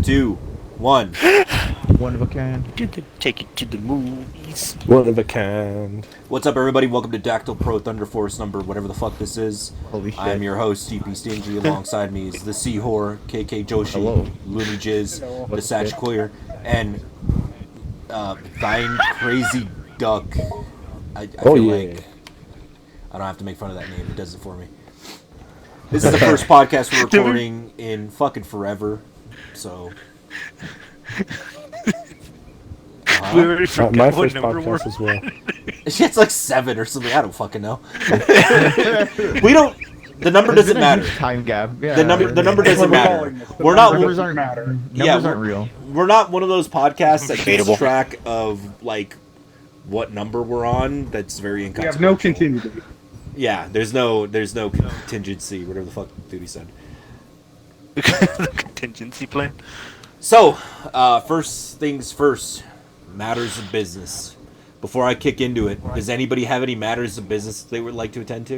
2, 1. One of a kind. Take it to the movies. One of a kind. What's up, everybody? Welcome to Dactyl Pro Thunder Force number whatever the fuck this is. Holy shit. I'm your host, DP Stingy. Alongside me is the Sea Whore, KK Joshi, Hello. Looney Jizz, Hello. the Satch Queer, and Thine Crazy Duck. I feel like I don't have to make fun of that name. It does it for me. This is the first podcast we're recording in fucking forever, so... We already forgot My what first number we're podcast as well. It's like 7 or something. I don't fucking know. We don't. The number doesn't matter. Time gap. Yeah. The number doesn't matter. We're not. Numbers aren't matter. Numbers aren't real. We're not one of those podcasts that keeps Debatable. track of like what number we're on. That's very We inconsequential. have no contingency. Yeah, there's no contingency. Whatever the fuck Duty said. the contingency plan. So, first things first. Matters of business. Before I kick into it, does anybody have any matters of business they would like to attend to?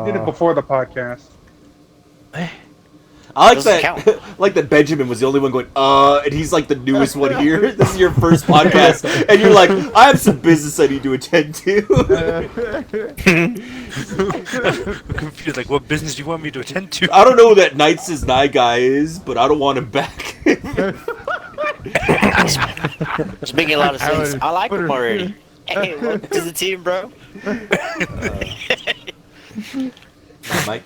We did it before the podcast. I like Doesn't that. count. Like that Benjamin was the only one going, and he's like the newest one here. This is your first podcast, and you're like, I have some business I need to attend to. I'm confused. Like, what business do you want me to attend to? I don't know who that Knights is Nye guy is, but I don't want him back. It's making a lot of sense. I like put him her- already. Hey, welcome to the team, bro.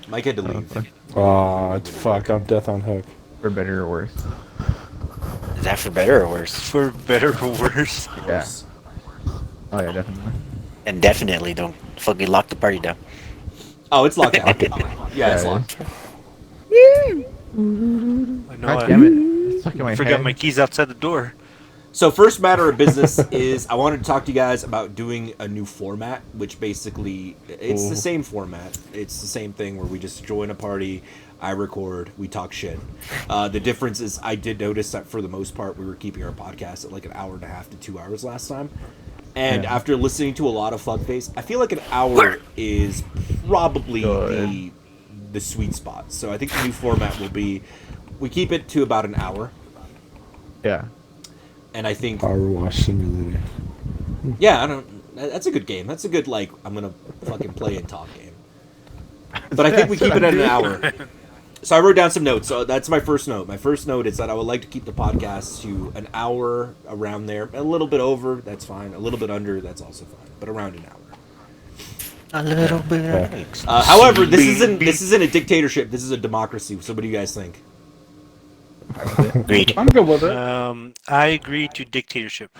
Mike had to leave. Aw, fuck, I'm death on hook. For better or worse. Is that for better or worse? For better or worse. Yeah. Oh yeah, definitely. And definitely don't fucking lock the party down. Oh, it's locked out. Yeah, it's Yeah, it locked. I know. God damn it. It's stuck in I my forgot head. my keys outside the door. So first matter of business is I wanted to talk to you guys about doing a new format, which basically it's the same format. It's the same thing where we just join a party, I record, we talk shit. The difference is I did notice that for the most part we were keeping our podcast at like an hour and a half to 2 hours last time. And Yeah. after listening to a lot of fuckface, I feel like an hour is probably Good. the sweet spot. So I think the new format will be we keep it to about an hour. Yeah. And I think Power Wash Simulator. yeah, I don't. That's a good game. That's a good like I'm gonna fucking play and talk game. But I think we keep it at an hour. So I wrote down some notes. So that's my first note. My first note is that I would like to keep the podcast to an hour around there. A little bit over, that's fine. A little bit under, that's also fine. But around an hour. A little bit. Yeah. However, this isn't a dictatorship. This is a democracy. So what do you guys think? Agreed. I'm good with it. I agree to dictatorship.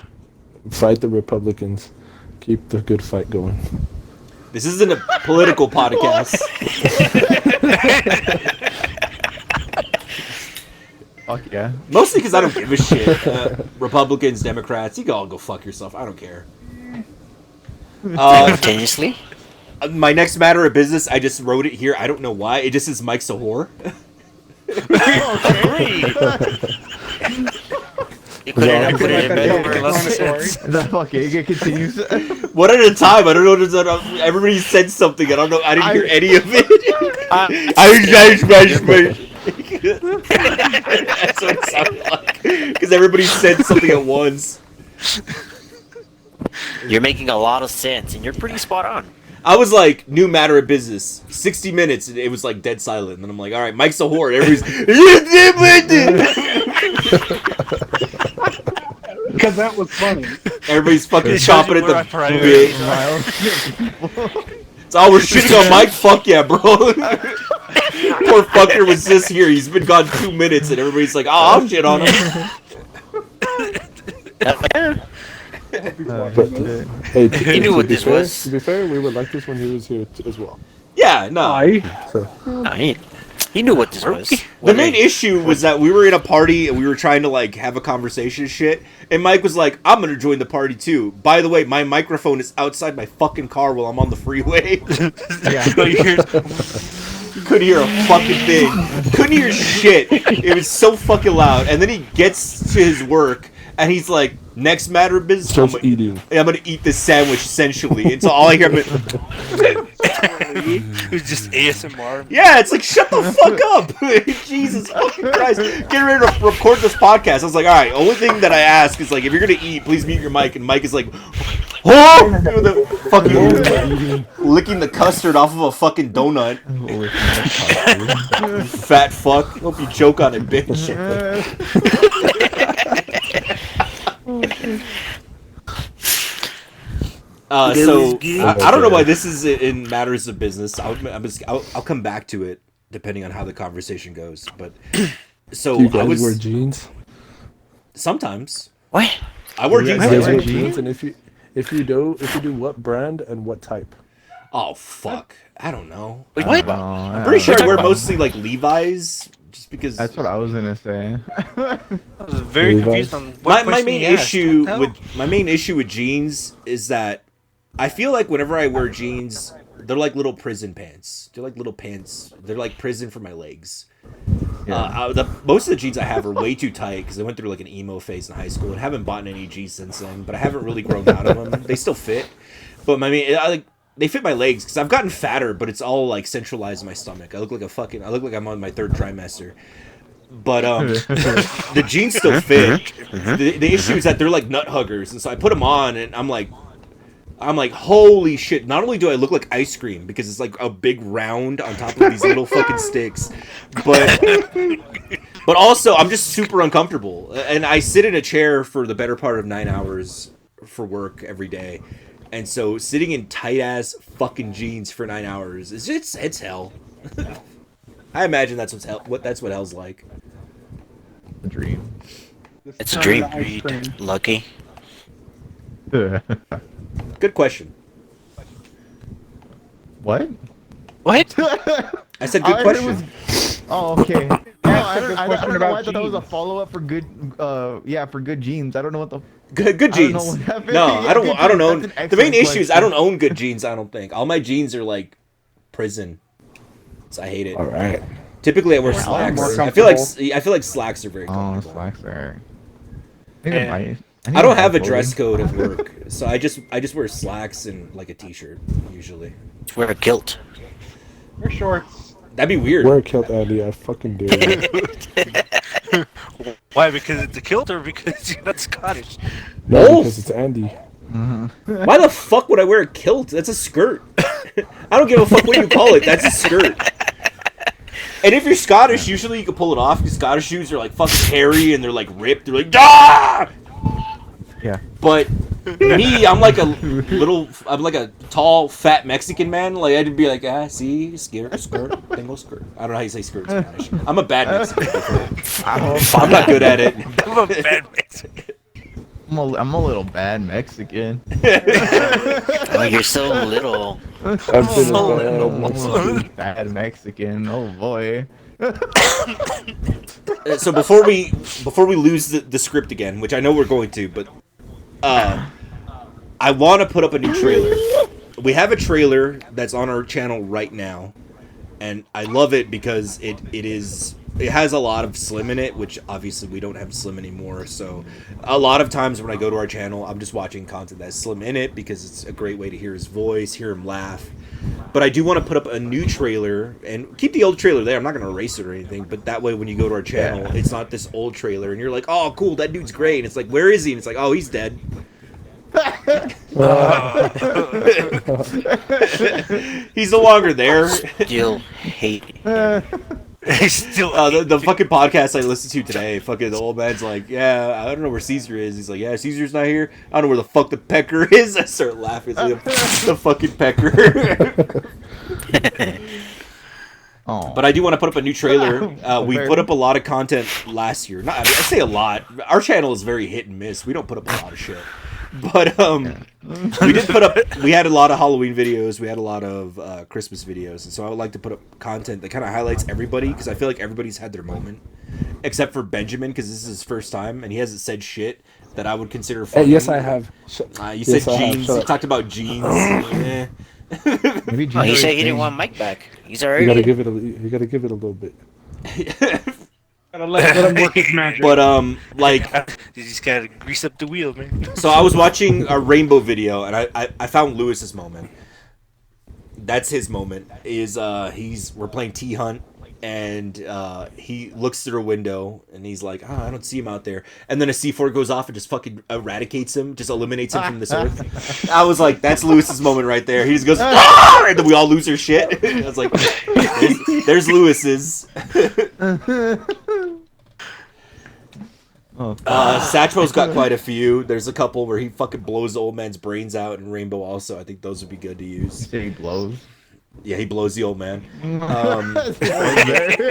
Fight the Republicans. Keep the good fight going. This isn't a political podcast. Fuck yeah. Mostly because I don't give a shit. Republicans, Democrats, you can all go fuck yourself. I don't care. Simultaneously? My next matter of business, I just wrote it here. I don't know why. It just says Mike's a whore. You couldn't put it in Like better. that story. The fuck it continues. One at a time. I don't know. Everybody said something. I don't know. I didn't hear any of it. That's what it sounded like. Because everybody said something at once. You're making a lot of sense, and you're pretty spot on. I was like, new matter of business. 60 minutes, and it was like dead silent. And then I'm like, all right, Mike's a whore. And Because that was funny. everybody's fucking It shows chopping you at where I the prioritize. bit. It's all we're shitting on Mike. Fuck yeah, bro. Poor fucker was just here. He's been gone 2 minutes, and everybody's like, oh, I'll shit on him. But, hey, He knew what this was. To be fair, we would like this when he was here as well. Yeah, no. So, He knew what this was. The main issue was that we were in a party and we were trying to like have a conversation and shit, and Mike was like, I'm gonna join the party too. By the way, my microphone is outside my fucking car while I'm on the freeway. Yeah. So you hear- Couldn't hear a fucking thing. Couldn't hear shit. It was so fucking loud. And then he gets to his work and he's like, Next matter of business, Starts eating. I'm gonna eat this sandwich essentially. And so all I hear, It was just ASMR. yeah, it's like shut the fuck up, Jesus fucking Christ! Getting ready to record this podcast. I was like, all right. Only thing that I ask is like, if you're gonna eat, please mute your mic. And Mike is like, oh, the fucking licking the custard off of a fucking donut. Fat fuck. Hope you choke on it, bitch. So I don't know why this is in matters of business. I'll come back to it depending on how the conversation goes. But so Do you I guys was wear jeans? What? sometimes I wear jeans. You guys wear Like, jeans, and if you do, what brand and what type? oh fuck, I don't know. Wait, what? I'm pretty sure I wear mostly like Levi's, just because. That's what I was gonna say. I was very Levi's? confused on what my question main he asked. issue What the with hell? jeans is that I feel like whenever I wear jeans, they're like little prison pants. They're like little pants. They're like prison for my legs. Most of the jeans I have are way too tight because I went through like an emo phase in high school and haven't bought any jeans since then. But I haven't really grown out of them. They still fit, but they fit my legs because I've gotten fatter, but it's all like centralized in my stomach. I look like I'm on my third trimester. But the jeans still fit. The issue is that they're like nut huggers, and so I put them on, and I'm like, holy shit! Not only do I look like ice cream because it's like a big round on top of these little fucking sticks, but also I'm just super uncomfortable, and I sit in a chair for the better part of 9 hours for work every day, and so sitting in tight ass fucking jeans for 9 hours is it's hell. I imagine that's what hell's like. A dream. It's a dream, Ice Reed. cream. Lucky. Good question. What? What? I said All good I heard question. was- Oh, okay. No, I don't know question why about I thought that was a jeans. follow-up for good. For good jeans. I don't know what the. Good I don't jeans. know what happened. No, Yeah, I don't. good I don't jeans, own. that's an The main excellent issue is I question. don't own good jeans. I don't think all my jeans are like prison. So I hate it. All right. Typically, I wear More slacks. comfortable. I feel like slacks are very Oh, comfortable. slacks are. Yeah. I don't have a dress code at work, so I just wear slacks and like a t-shirt usually. Wear a kilt. Wear shorts. That'd be weird. Wear a kilt, Andy. I fucking dare you. Why? Because it's a kilt or because you're not Scottish? No, Both. because it's Andy. Why the fuck would I wear a kilt? That's a skirt. I don't give a fuck what you call it. That's a skirt. And if you're Scottish, usually you can pull it off because Scottish shoes are like fucking hairy and they're like ripped. They're like, ah! Yeah. But me, I'm like a tall, fat Mexican man. Like I'd be like, see, skirt, tengo skirt. I don't know how you say skirt in Spanish. I'm a bad Mexican. I'm not good at it. I'm a bad Mexican. I'm a little bad Mexican. Oh, you're so little. I've been So a Bad Mexican. Oh boy. So before we lose the script again, which I know we're going to, but I want to put up a new trailer. We have a trailer that's on our channel right now, and I love it because it has a lot of Slim in it, which obviously we don't have Slim anymore. So a lot of times when I go to our channel, I'm just watching content that has Slim in it because it's a great way to hear his voice, hear him laugh. But I do want to put up a new trailer and keep the old trailer there. I'm not going to erase it or anything, but that way when you go to our channel, it's not this old trailer and you're like, oh, cool, that dude's great. And it's like, where is he? And it's like, oh, he's dead. He's no longer there. Still hate him. Still The fucking podcast I listened to today, fucking the old man's like, yeah, I don't know where Cesear is. He's like, yeah, Caesar's not here. I don't know where the fuck the pecker is. I start laughing. It's like, the fucking pecker. Oh. But I do want to put up a new trailer. We put up a lot of content last year. I say a lot. Our channel is very hit and miss. We don't put up a lot of shit. But we did put up. We had a lot of Halloween videos. We had a lot of Christmas videos, and so I would like to put up content that kind of highlights everybody because I feel like everybody's had their moment, except for Benjamin because this is his first time and he hasn't said shit that I would consider funny. Hey, yes, I have. You said Yes, I have. jeans. Shut You up. talked about jeans. Eh. Maybe Oh, he said he January didn't thing. want Mike back. He's You already. gotta give it a little bit. Gotta let him work his magic. But like, You just gotta grease up the wheel, man. so I was watching a Rainbow video, and I found Lewis's moment. That's his moment. We're playing T Hunt, and he looks through a window, and he's like, I don't see him out there. And then a C4 goes off and just fucking eradicates him, just eliminates him from this earth. I was like, that's Lewis's moment right there. He just goes, ah! And then we all lose our shit. I was like, there's Lewis's. Satchel's got quite a few. There's a couple where he fucking blows the old man's brains out in Rainbow also. I think those would be good to use. He blows. Yeah, he blows the old man. I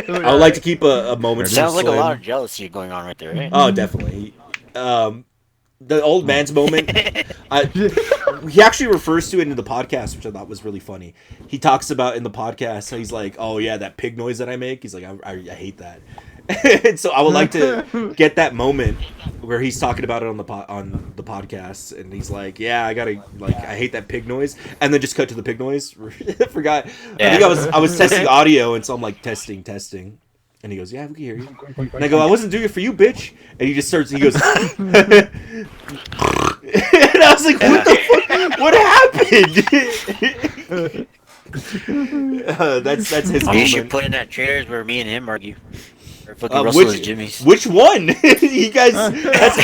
would like to keep a moment. Sounds like a Slim. lot of jealousy going on right there, right? Oh, definitely. The old man's moment. He actually refers to it in the podcast, which I thought was really funny. He talks about in the podcast how he's like, "Oh yeah, that pig noise that I make." He's like, "I hate that." And so I would like to get that moment where he's talking about it on the podcast, and he's like, "Yeah, I hate that pig noise," and then just cut to the pig noise. I forgot. Yeah. I think I was testing audio, and so I'm like testing, and he goes, "Yeah, we can hear you." And I go, "I wasn't doing it for you, bitch." And he just starts. He goes, and I was like, "What the fuck? What happened?" That's his You moment. should put in that trailers where me and him argue. Or fucking Russell is Jimmy's. Which one? You guys, that's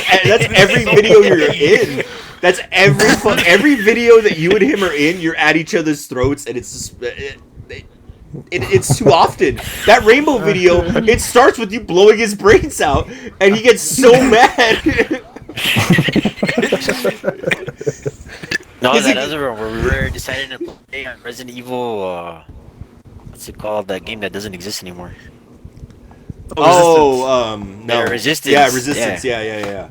every video you're in. That's every video that you and him are in. You're at each other's throats, and it's just it's too often. That Rainbow video, it starts with you blowing his brains out, and he gets so mad. No, Is that it- other one where we were deciding to play on Resident Evil. What's it called? That game that doesn't exist anymore. No. Yeah, Resistance. Yeah, Resistance. Yeah.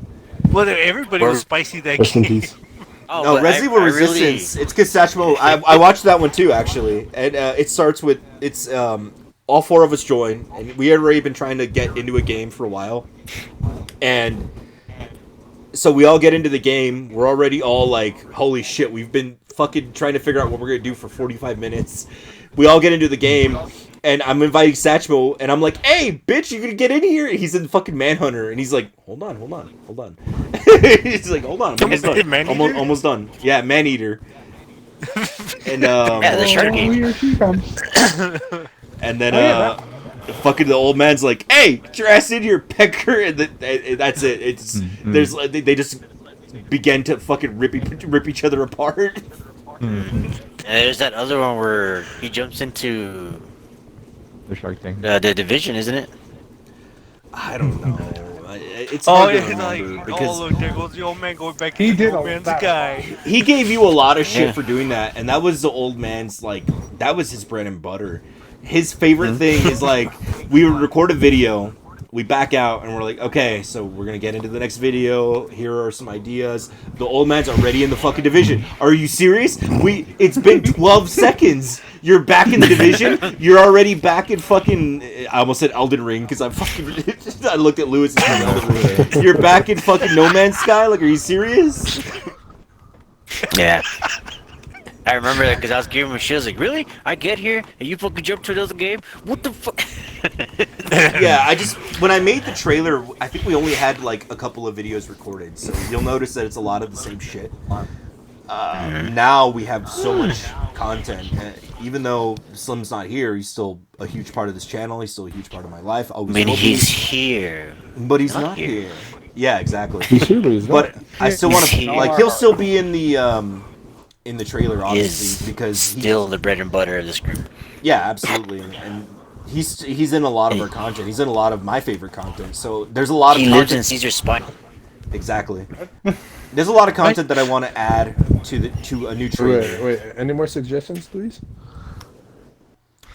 Well, everybody was spicy that Rest in game. peace. Oh, No, but Resident Evil I really- Resistance. It's because Satchmo. I watched that one too, actually, and it starts with all four of us join, and we had already been trying to get into a game for a while, and so we all get into the game. We're already all like, "Holy shit!" We've been fucking trying to figure out what we're gonna do for 45 minutes. We all get into the game. And I'm inviting Satchmo, and I'm like, "Hey, bitch, you gonna get in here?" He's in fucking Manhunter, and he's like, "Hold on." He's like, "Hold on, I'm almost done. Maneater? Almost done." Yeah, Maneater. And Yeah, the shark game. Here she comes. and then fucking the old man's like, "Hey, get your ass in here, pecker," and that's it. It's there's they just begin to fucking rip each other apart. And there's that other one where he jumps into The shark thing. the division, isn't it? I don't know. It's Oh, hard to it's like, remember oh because look, there goes the old man going back to He the did old a man's lot. guy. he gave you a lot of shit Yeah. for doing that, and that was the old man's that was his bread and butter. His favorite thing is we would record a video, we back out, and we're like, okay, so we're gonna get into the next video. Here are some ideas. The old man's already in the fucking division. Are you serious? It's been 12 seconds. You're back in the division. You're already back in fucking. I almost said Elden Ring because I fucking. I looked at Lewis and said Elden Ring. You're back in fucking No Man's Sky. Like, are you serious? Yeah. I remember that because I was giving him shit. I was like, really? I get here and you fucking jump to another game? What the fuck? Yeah, when I made the trailer, I think we only had a couple of videos recorded, so you'll notice that it's a lot of the same shit. Now we have so much content. Even though Slim's not here, he's still a huge part of this channel. He's still a huge part of my life. I mean, he's here. But he's not not here. here. Yeah, exactly. He's here, but he's not. But I still want to He's he'll still be in the trailer, Is obviously, because still the bread and butter of this group. yeah, absolutely, and he's in a lot of our content. He's in a lot of my favorite content. So there's a lot of He lives in content. Caesar's spine. Exactly. There's a lot of content that I want to add to a new trailer. Wait. Any more suggestions, please?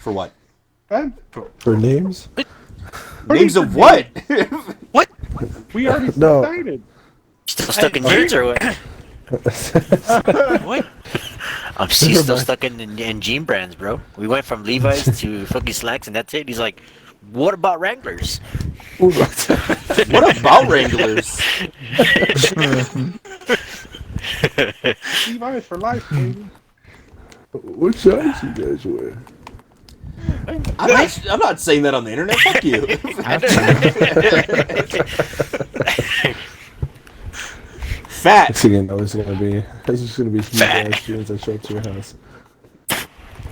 For what? For names? Names of what? What? We already No. decided. Still stuck in jeans or what? What? I'm still stuck in jean brands, bro. We went from Levi's to fucking slacks and that's it. He's like, what about Wranglers? What about Wranglers? Levi's for life, baby. What size you guys wear? I'm not saying that on the internet. Fuck you. Fat. Next thing you know, there's just gonna be huge ass jeans that show up to your house.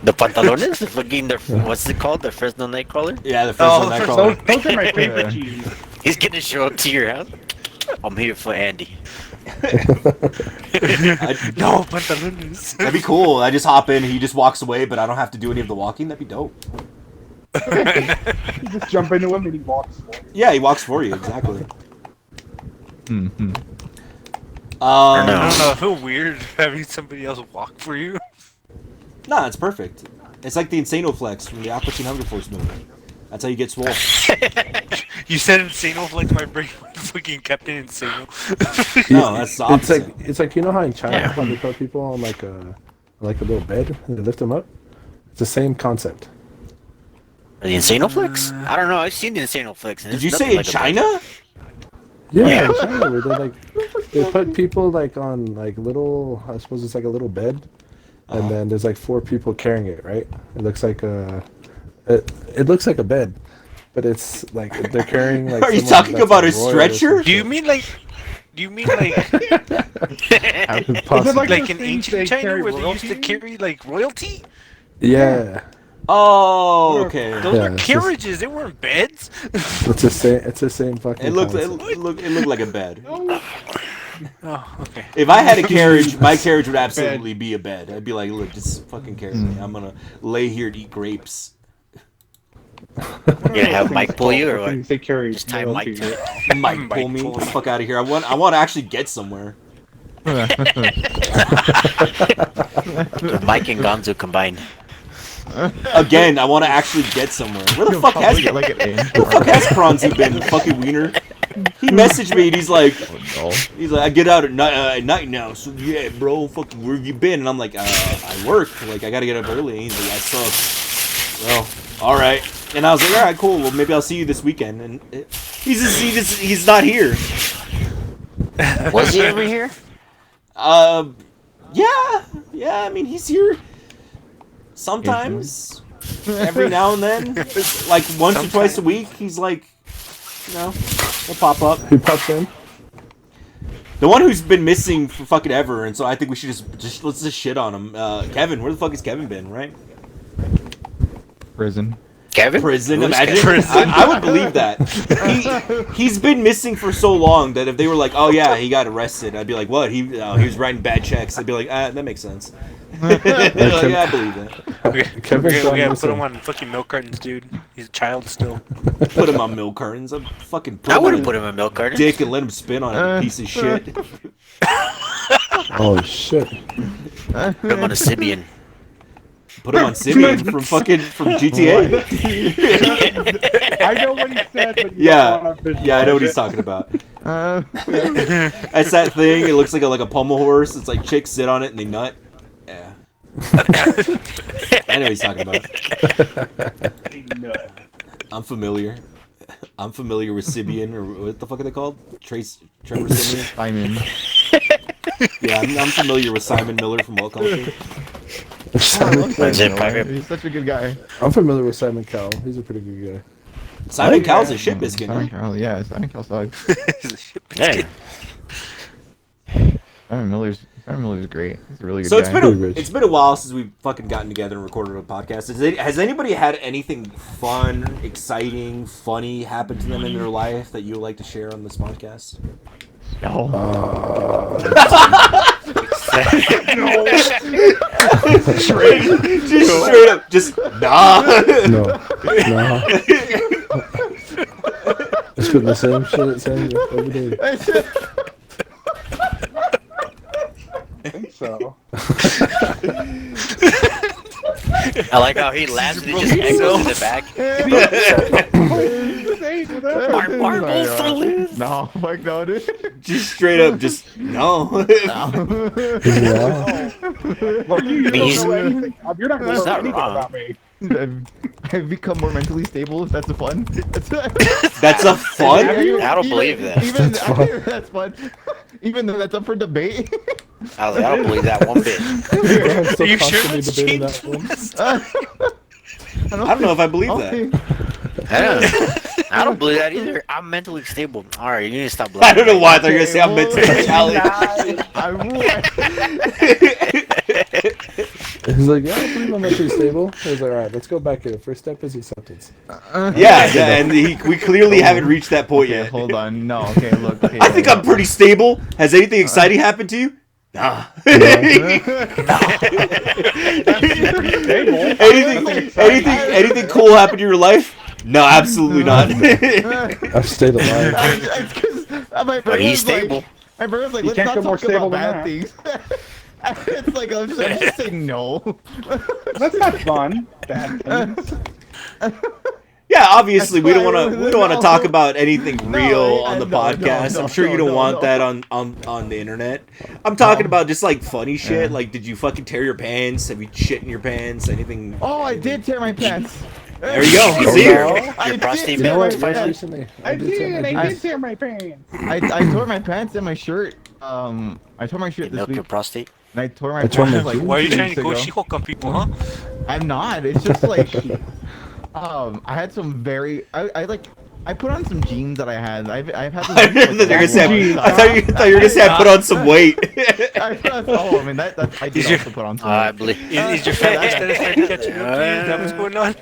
The pantalones? The fucking, what's it called? The Fresno Nightcrawler? Yeah, the first one I call Those, it. those are my favorite jeans. He's gonna show up to your house. I'm here for Andy. No, pantalones. That'd be cool. I just hop in, he just walks away, but I don't have to do any of the walking. That'd be dope. You just jump into him and he walks for you. Yeah, he walks for you, exactly. Mm-hmm. I don't know. I feel weird having somebody else walk for you. Nah, it's perfect. It's like the Insano Flex from the Dactyl Thunder Force movie. That's how you get swole. You said Insano, like my brain fucking kept it Insano. No, that's the opposite. It's like you know how in China Yeah. how they put people on like a little bed and they lift them up. It's the same concept. The Insano Flex? I don't know. I've seen the Insano Flex. Did you say in China? Yeah, in China where they put people like on like little. I suppose it's like a little bed, and then there's like 4 people carrying it. Right? It looks like a. It looks like a bed, but it's like they're carrying like. Are you someone talking that's, about like, a royal or stretcher? something. Do you mean like Possibly. like in things ancient they China carry where they used to royalty? carry like royalty? Yeah, Oh, okay. Those Yeah, were it's just- carriages. They weren't beds. it's the same. It's the same fucking. It looked concept. like a bed. Oh, okay. If I had a carriage, my carriage would absolutely be a bed. I'd be like, look, just fucking carry me. I'm gonna lay here and eat grapes. You gonna have Mike pull you or what? They carry Just tie Mike royalty. to it. Mike, pull me. Get the fuck out of here. I want to actually get somewhere. Mike and Gonzo combined. Again, I want to actually get somewhere. Where the fuck has Get like an inch. Where the fuck has Kronzu been? Fucking wiener. He messaged me and he's like, I get out at night now. So yeah, bro, fucking where have you been? And I'm like, I work. Like I gotta get up early. And he's like, I suck. Well, all right. And I was like, all right, cool. Well, maybe I'll see you this weekend. And he's not here. Was he ever here? Yeah. I mean, he's here sometimes. Every now and then, like once or twice a week. He's like, he'll pop up. He pops in. The one who's been missing for fucking ever, and so I think we should let's just shit on him. Kevin, where the fuck has Kevin been? Right? Prison. Kevin? Prison. Who's Imagine. Kevin? I would believe that. He's been missing for so long that if they were like, oh yeah, he got arrested, I'd be like, what? He was writing bad checks. I'd be like, that makes sense. Like, yeah, I believe that. Kevin's We gone gotta put missing. him on fucking milk cartons, dude. He's a child still. Put him on milk cartons. I'm fucking. I wouldn't put him in milk carton. Dick and let him spin on it. You piece of shit. Oh shit! Put him on a Sibian. Put him on Simeon from GTA. I know what he said, but you Yeah, don't wanna visualize yeah, I know what he's it. talking about. That's that thing. It looks like a pommel horse. It's like chicks sit on it and they nut. Yeah. I know what he's talking about. No. I'm familiar. I'm familiar with Sibian, or what the fuck are they called? Trevor Simeon? Simon. Yeah, I'm familiar with Simon Miller from What Culture. Is it pirate? He's such a good guy. I'm familiar with Simon Cowell. He's a pretty good guy. Simon Cowell's a shit biscuit. Simon Huh? Cowell, yeah, Simon Cowell sucks. He's a shit Hey, Simon Miller's great. He's a really good So guy. it's been a while since we've fucking gotten together and recorded a podcast. Has anybody had anything fun, exciting, funny happen to them in their life that you would like to share on this podcast? No. Just straight up, just nah. No. It's been the same shit Sam every day. I think so. I like how he laughs and it just echoes in the back. Our marbles for live. No, fuck no, dude. Just straight up, just no. Yeah. Well, you He's- don't know anything. You're not going to He's know not anything wrong. about me. I've become more mentally stable, if that's a fun. That's a fun. I don't believe that. Even, That's fun. that's fun. Even though that's up for debate. I was like, I don't believe that one bit. I'm so Are you sure constantly that's debating changed? that one. I don't know if I believe that. I don't believe that either. I'm mentally stable. All right, you need to stop. I don't know why they're gonna say I'm mentally challenged. He's like, yeah, I believe I'm mentally stable. I was like, all right, let's go back here. First step is acceptance. Yeah, and we clearly haven't reached that point Okay, yet. hold on. No, okay, look. Okay, I think I'm pretty stable. Has anything exciting happened to you? Nah. anything cool happened to your life? No, absolutely not. I've stayed alive. But he's stable. My brother's like, let's can't not get more talk about stable than bad that. things. It's like, I'm just saying no. That's not fun. Bad things. Yeah, obviously we don't That's want why to no. talk about anything real on the no, podcast. I'm sure you don't want that on the internet. I'm talking about just like funny shit. Yeah. Like, did you fucking tear your pants? Have you shit in your pants? Anything? Oh, I did tear my pants. There you go. Your Cesear. I your did prostate tear You know my what? Just pants. recently, I did I tear my pants. I tore my pants and my shirt. I tore my You shirt this milk your week. prostate. And I tore my I tore pants my like jeans. Why are you 2 trying weeks to go ago. She-Hulk on people, huh? I'm not. It's just like, I had some very, I put on some jeans that I had. I've had. I thought you were gonna say I put on some weight. I mean that I did also put on some. I weight. believe. Is your fat status starting to catch up to you? Is that what's going on?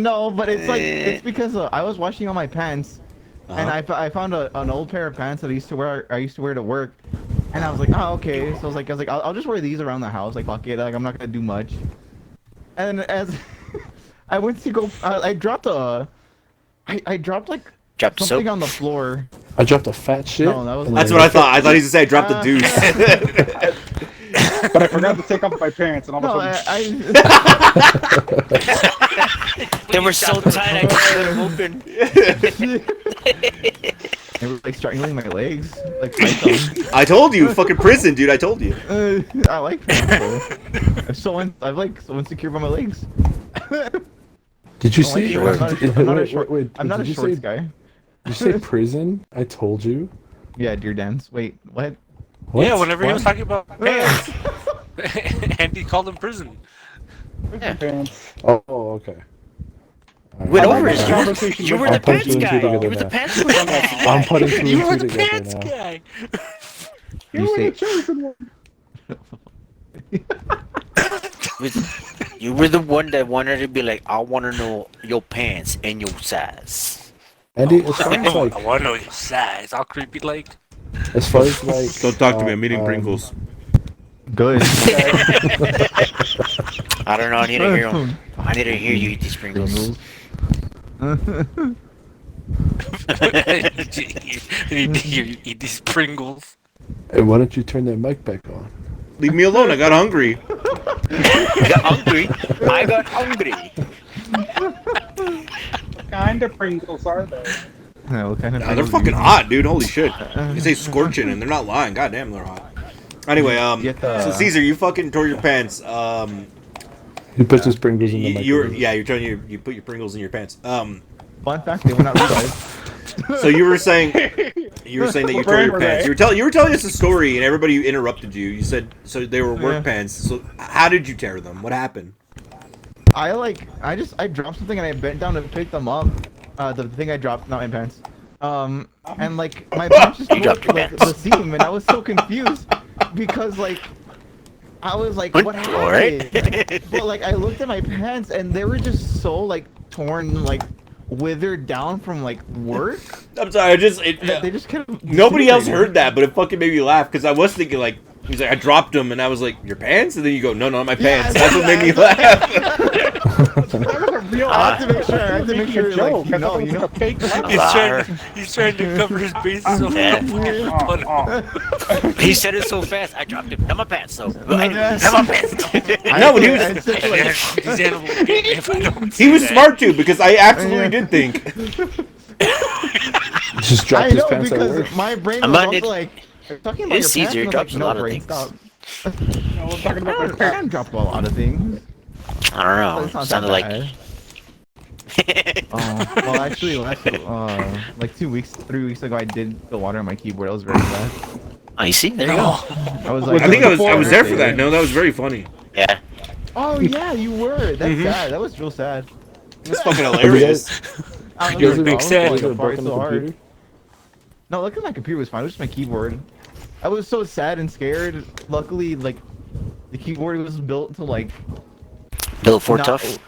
No, but it's like it's because I was washing all my pants, and I found an old pair of pants that I used to wear. I used to wear to work, and I was like, oh okay. So I was like, I'll just wear these around the house. Like fuck it. Like I'm not gonna do much. And as I went to go, I dropped I dropped like Dropped something soap. on the floor. I dropped a fat shit. No, that was That's what I thought. I thought he was gonna say I dropped the deuce. But I forgot to take off my pants, and all No, of a sudden, They were so tight I just let them open. They were like strangling my legs, like pythons. I told you, fucking prison, dude. I told you. I like pants. I'm like so insecure about my legs. Did you I like see? shorts. I'm not a short. Wait, I'm not a did you shorts say, guy. Did you say prison? I told you. Yeah, deer dance. Wait, what? What? Yeah, whenever he was What? talking about pants, Andy called him prison. pants. Oh, okay. Went I over like it. this conversation You were with the I'll put pants two and two guy. together You were the now. pants guy. I'm putting two You were and two the together pants now. guy. You were say- the chosen one. You were the one that wanted to be like, I want to know your pants and your size. Andy, as far as I like, want to know your size. How creepy, like. as far as like, Don't talk to me. I'm eating Pringles. Good. I don't know. I need to hear 'em. I need to hear you eat these Pringles. I need to hear you eat these Pringles. Hey, why don't you turn that mic back on? Leave me alone. I got hungry. I got hungry. I got hungry. What kind of Pringles are they? Yeah, what kind of They're Pringles fucking you hot, dude. Holy shit. They say scorching, and they're not lying. God damn, they're hot. Anyway, Get the- so Caesar, you fucking tore your pants. He puts his Pringles in the You're microwave. telling you put your Pringles in your pants. Fun fact, they went out realized. So you were saying that you What tore your brand were pants. they? You were telling us a story, and everybody interrupted you. You said so they were work Yeah. pants. So how did you tear them? What happened? I dropped something and I bent down to pick them up. The thing I dropped, not my pants. And like my pants just You dropped your like, pants. the seam, and I was so confused because like I was like, what happened? Alright. But like I looked at my pants and they were just so like torn, like withered down from like work. I'm sorry. They just kind of Nobody else heard that, but it fucking made me laugh because I was thinking like he's like I dropped them, and I was like your pants, and then you go no, not my pants. That's what made me laugh. That was a real. I had to make sure. I had to make making sure. a joke. Like, I thought it was you know. a fake laugh. He's trying to cover his bases. So He said it so fast, I dropped it. Not my pants, though. Not my pants. No, but he was- I said, like, These animals get me if I don't He see was that. smart too because I absolutely did think. Just dropped I his know pants at work. because my brain I'm was on also it. like talking about It's your pants. Cesear, and I was drops like, a lot no, of brain, things. stop. No, we're talking about my I pants. didn't drop a lot of things. I don't know. It's not Sounded that like. bad. Well, actually, like 3 weeks ago, I did the water on my keyboard. That was very bad. Oh, you see? There you go. I was like, I think I was there for that. No, that was very funny. Yeah. Oh yeah, you were. That's Mhm. sad. That was real sad. That's fucking hilarious. I You're was a big like, sad. oh, Was it why broken so the hard? computer? No, look at my computer was fine. It was just my keyboard. I was so sad and scared. Luckily, like, the keyboard was built to like Built for not, tough.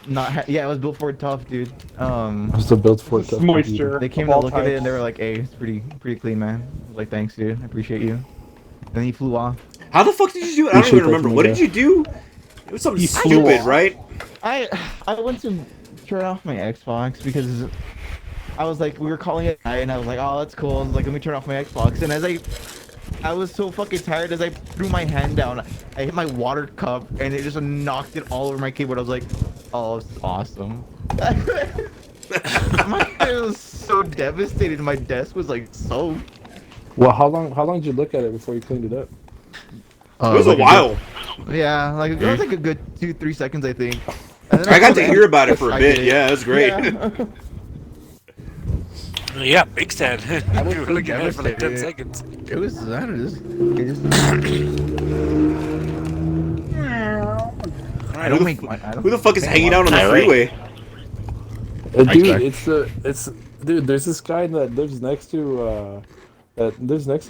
yeah, it was built for tough, dude. Was the build for It's tough moisture. They came of to all look at it types. and they were like, "Hey, it's pretty clean, man." I was like, "Thanks, dude. I appreciate you." And then he flew off. How the fuck did you do it? I don't Appreciate even that remember. from What the did guy. you do? It was something He flew stupid, off. right? I went to turn off my Xbox because I was like, we were calling it night, and I was like, "Oh, that's cool." I was like, "Let me turn off my Xbox." And as I was so fucking tired, as I threw my hand down, I hit my water cup, and it just knocked it all over my keyboard. I was like, "Oh, it's awesome." I was so devastated. My desk was like so. Well, how long did you look at it before you cleaned it up? It was a while. Yeah, like it was like a good 2-3 seconds, I think. And then I got told to Andy- hear about it for a I bit. did. Yeah, it was great. Yeah. Yeah, big sad. I was You were so looking at it for like 10 devastated. seconds. It was, I don't know, it just, I don't make my, I don't Who the fuck is make hanging my- out on the Highway. freeway? Dude, it's dude. There's this guy that lives next to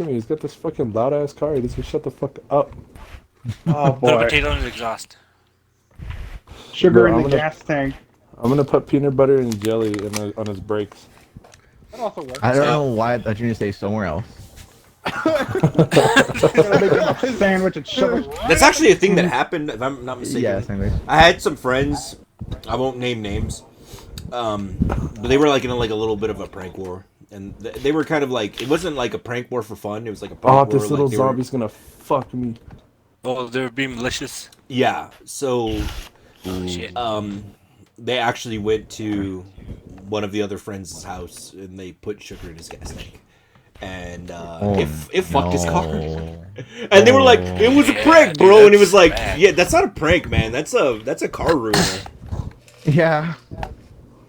me. He's got this fucking loud ass car. He doesn't shut the fuck up. Oh Put a boy. potato on his exhaust. Sugar Bro, in I'm the gonna- gas tank. I'm gonna put peanut butter and jelly on his brakes. That also works. I don't know why I thought you were gonna say somewhere else. Gotta make him a sandwich and shove it. That's actually a thing that happened, if I'm not mistaken. Yes, anyways. I had some friends, I won't name names, but they were like in a little bit of a prank war. And they were kind of like, it wasn't like a prank war for fun, it was like a prank Oh, war. this little like they were- zombie's gonna fuck me. Oh, they were being malicious. Yeah, so Shit. they actually went to one of the other friends' house and they put sugar in his gas tank. And it fucked his car. And they were like, it was a prank, dude, bro. And it was that's like, bad. yeah, that's not a prank, man. That's a car ruiner. Yeah.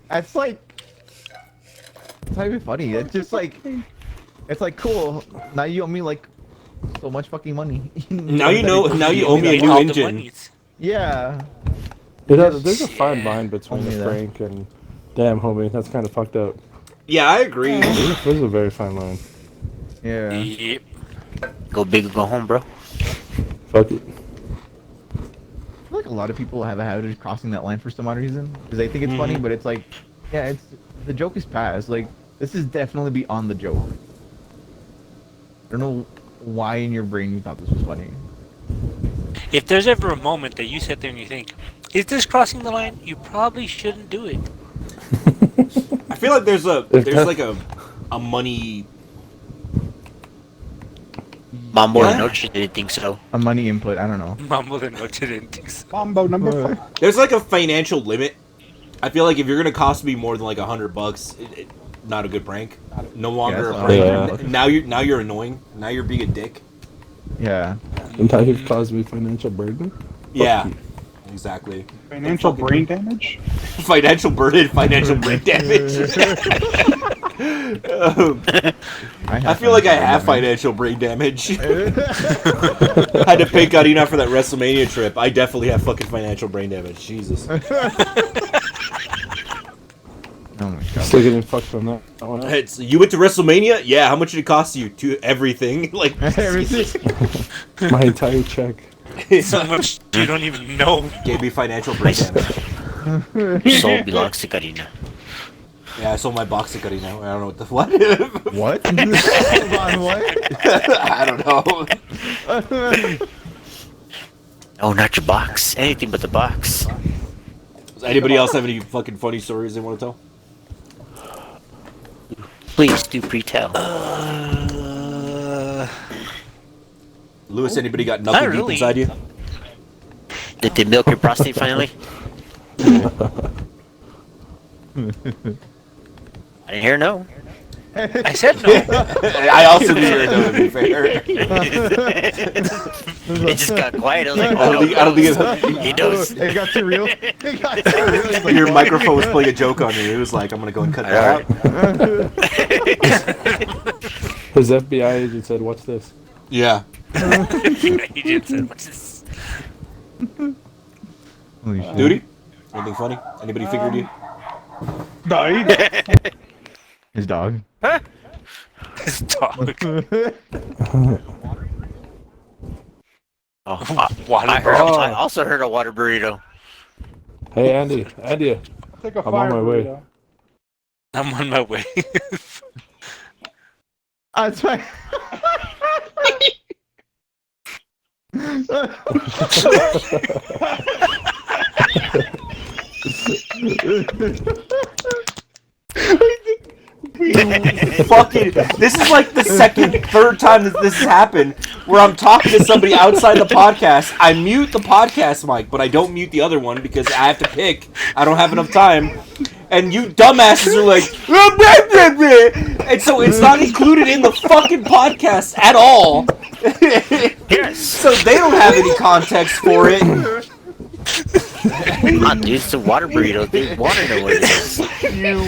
It's like, it's not even funny. It's just like, it's like, cool. Now you owe me like so much fucking money. Now you know. Now you owe me a Made new all the engine. monies. Yeah. There's a fine line between Only a that. prank and damn, homie, that's kind of fucked up. Yeah, I agree. There's a very fine line. Yeah. Yep. Go big or go home, bro. Fuck it. I feel like a lot of people have a habit of crossing that line for some odd reason because they think it's funny, but it's like, yeah, it's the joke is past. Like this is definitely beyond the joke. I don't know why in your brain you thought this was funny. If there's ever a moment that you sit there and you think, is this crossing the line? You probably shouldn't do it. I feel like there's like a money. Mambo What? and Noche didn't think so. A money input. I don't know. Mambo the noche didn't think so. Combo number 5. There's like a financial limit. I feel like if you're gonna cost me more than like $100, not a good prank. No longer that's a prank. not- Now you're annoying. Now you're being a dick. Yeah. And now you've caused me financial burden. Yeah, exactly. Financial brain damage. Financial burden, financial brain damage. I feel like I have financial brain damage. Had to pay Karina for that WrestleMania trip. I definitely have fucking financial brain damage. Jesus. Oh my god. Still getting fucked from that one. It's, you went to WrestleMania? Yeah. How much did it cost you? To everything? Like Everything. My entire check. So much you don't even know. Gave me financial brain damage. Soul belongs to Karina. Yeah, I sold my box to Karina. I don't know what the what. What? Hold on, what? I don't know. No, not your box. Anything but the box. Does anybody else have any fucking funny stories they want to tell? Please do pre-tell. Lewis, anybody got nothing deep really. inside you? Did they milk your prostate finally? I didn't hear no. I said no. I also didn't hear it, though, to be fair. It just got quiet. I was like, I don't think- I don't think he knows. It got too real. It got too real. He's like, Your what? microphone was playing a joke on you. It was like, I'm gonna go and cut that out. His FBI agent said, "What's this?" Yeah. He did say, what's this? Holy shit. Duty? Anything funny? Anybody figured you? Died? His dog. His dog. Water I also heard a water burrito. Hey, Andy. Andy, Take a I'm fire on my way. burrito. I'm on my way. That's fine. Fucking, this is like the third time that this has happened where I'm talking to somebody outside the podcast. I mute the podcast mic, but I don't mute the other one because I have to pick. I don't have enough time. And you dumbasses are like, and so it's not included in the fucking podcast at all. Yes. So they don't have any context for it. Come on, dude, it's a water burrito. They want to know what it is. You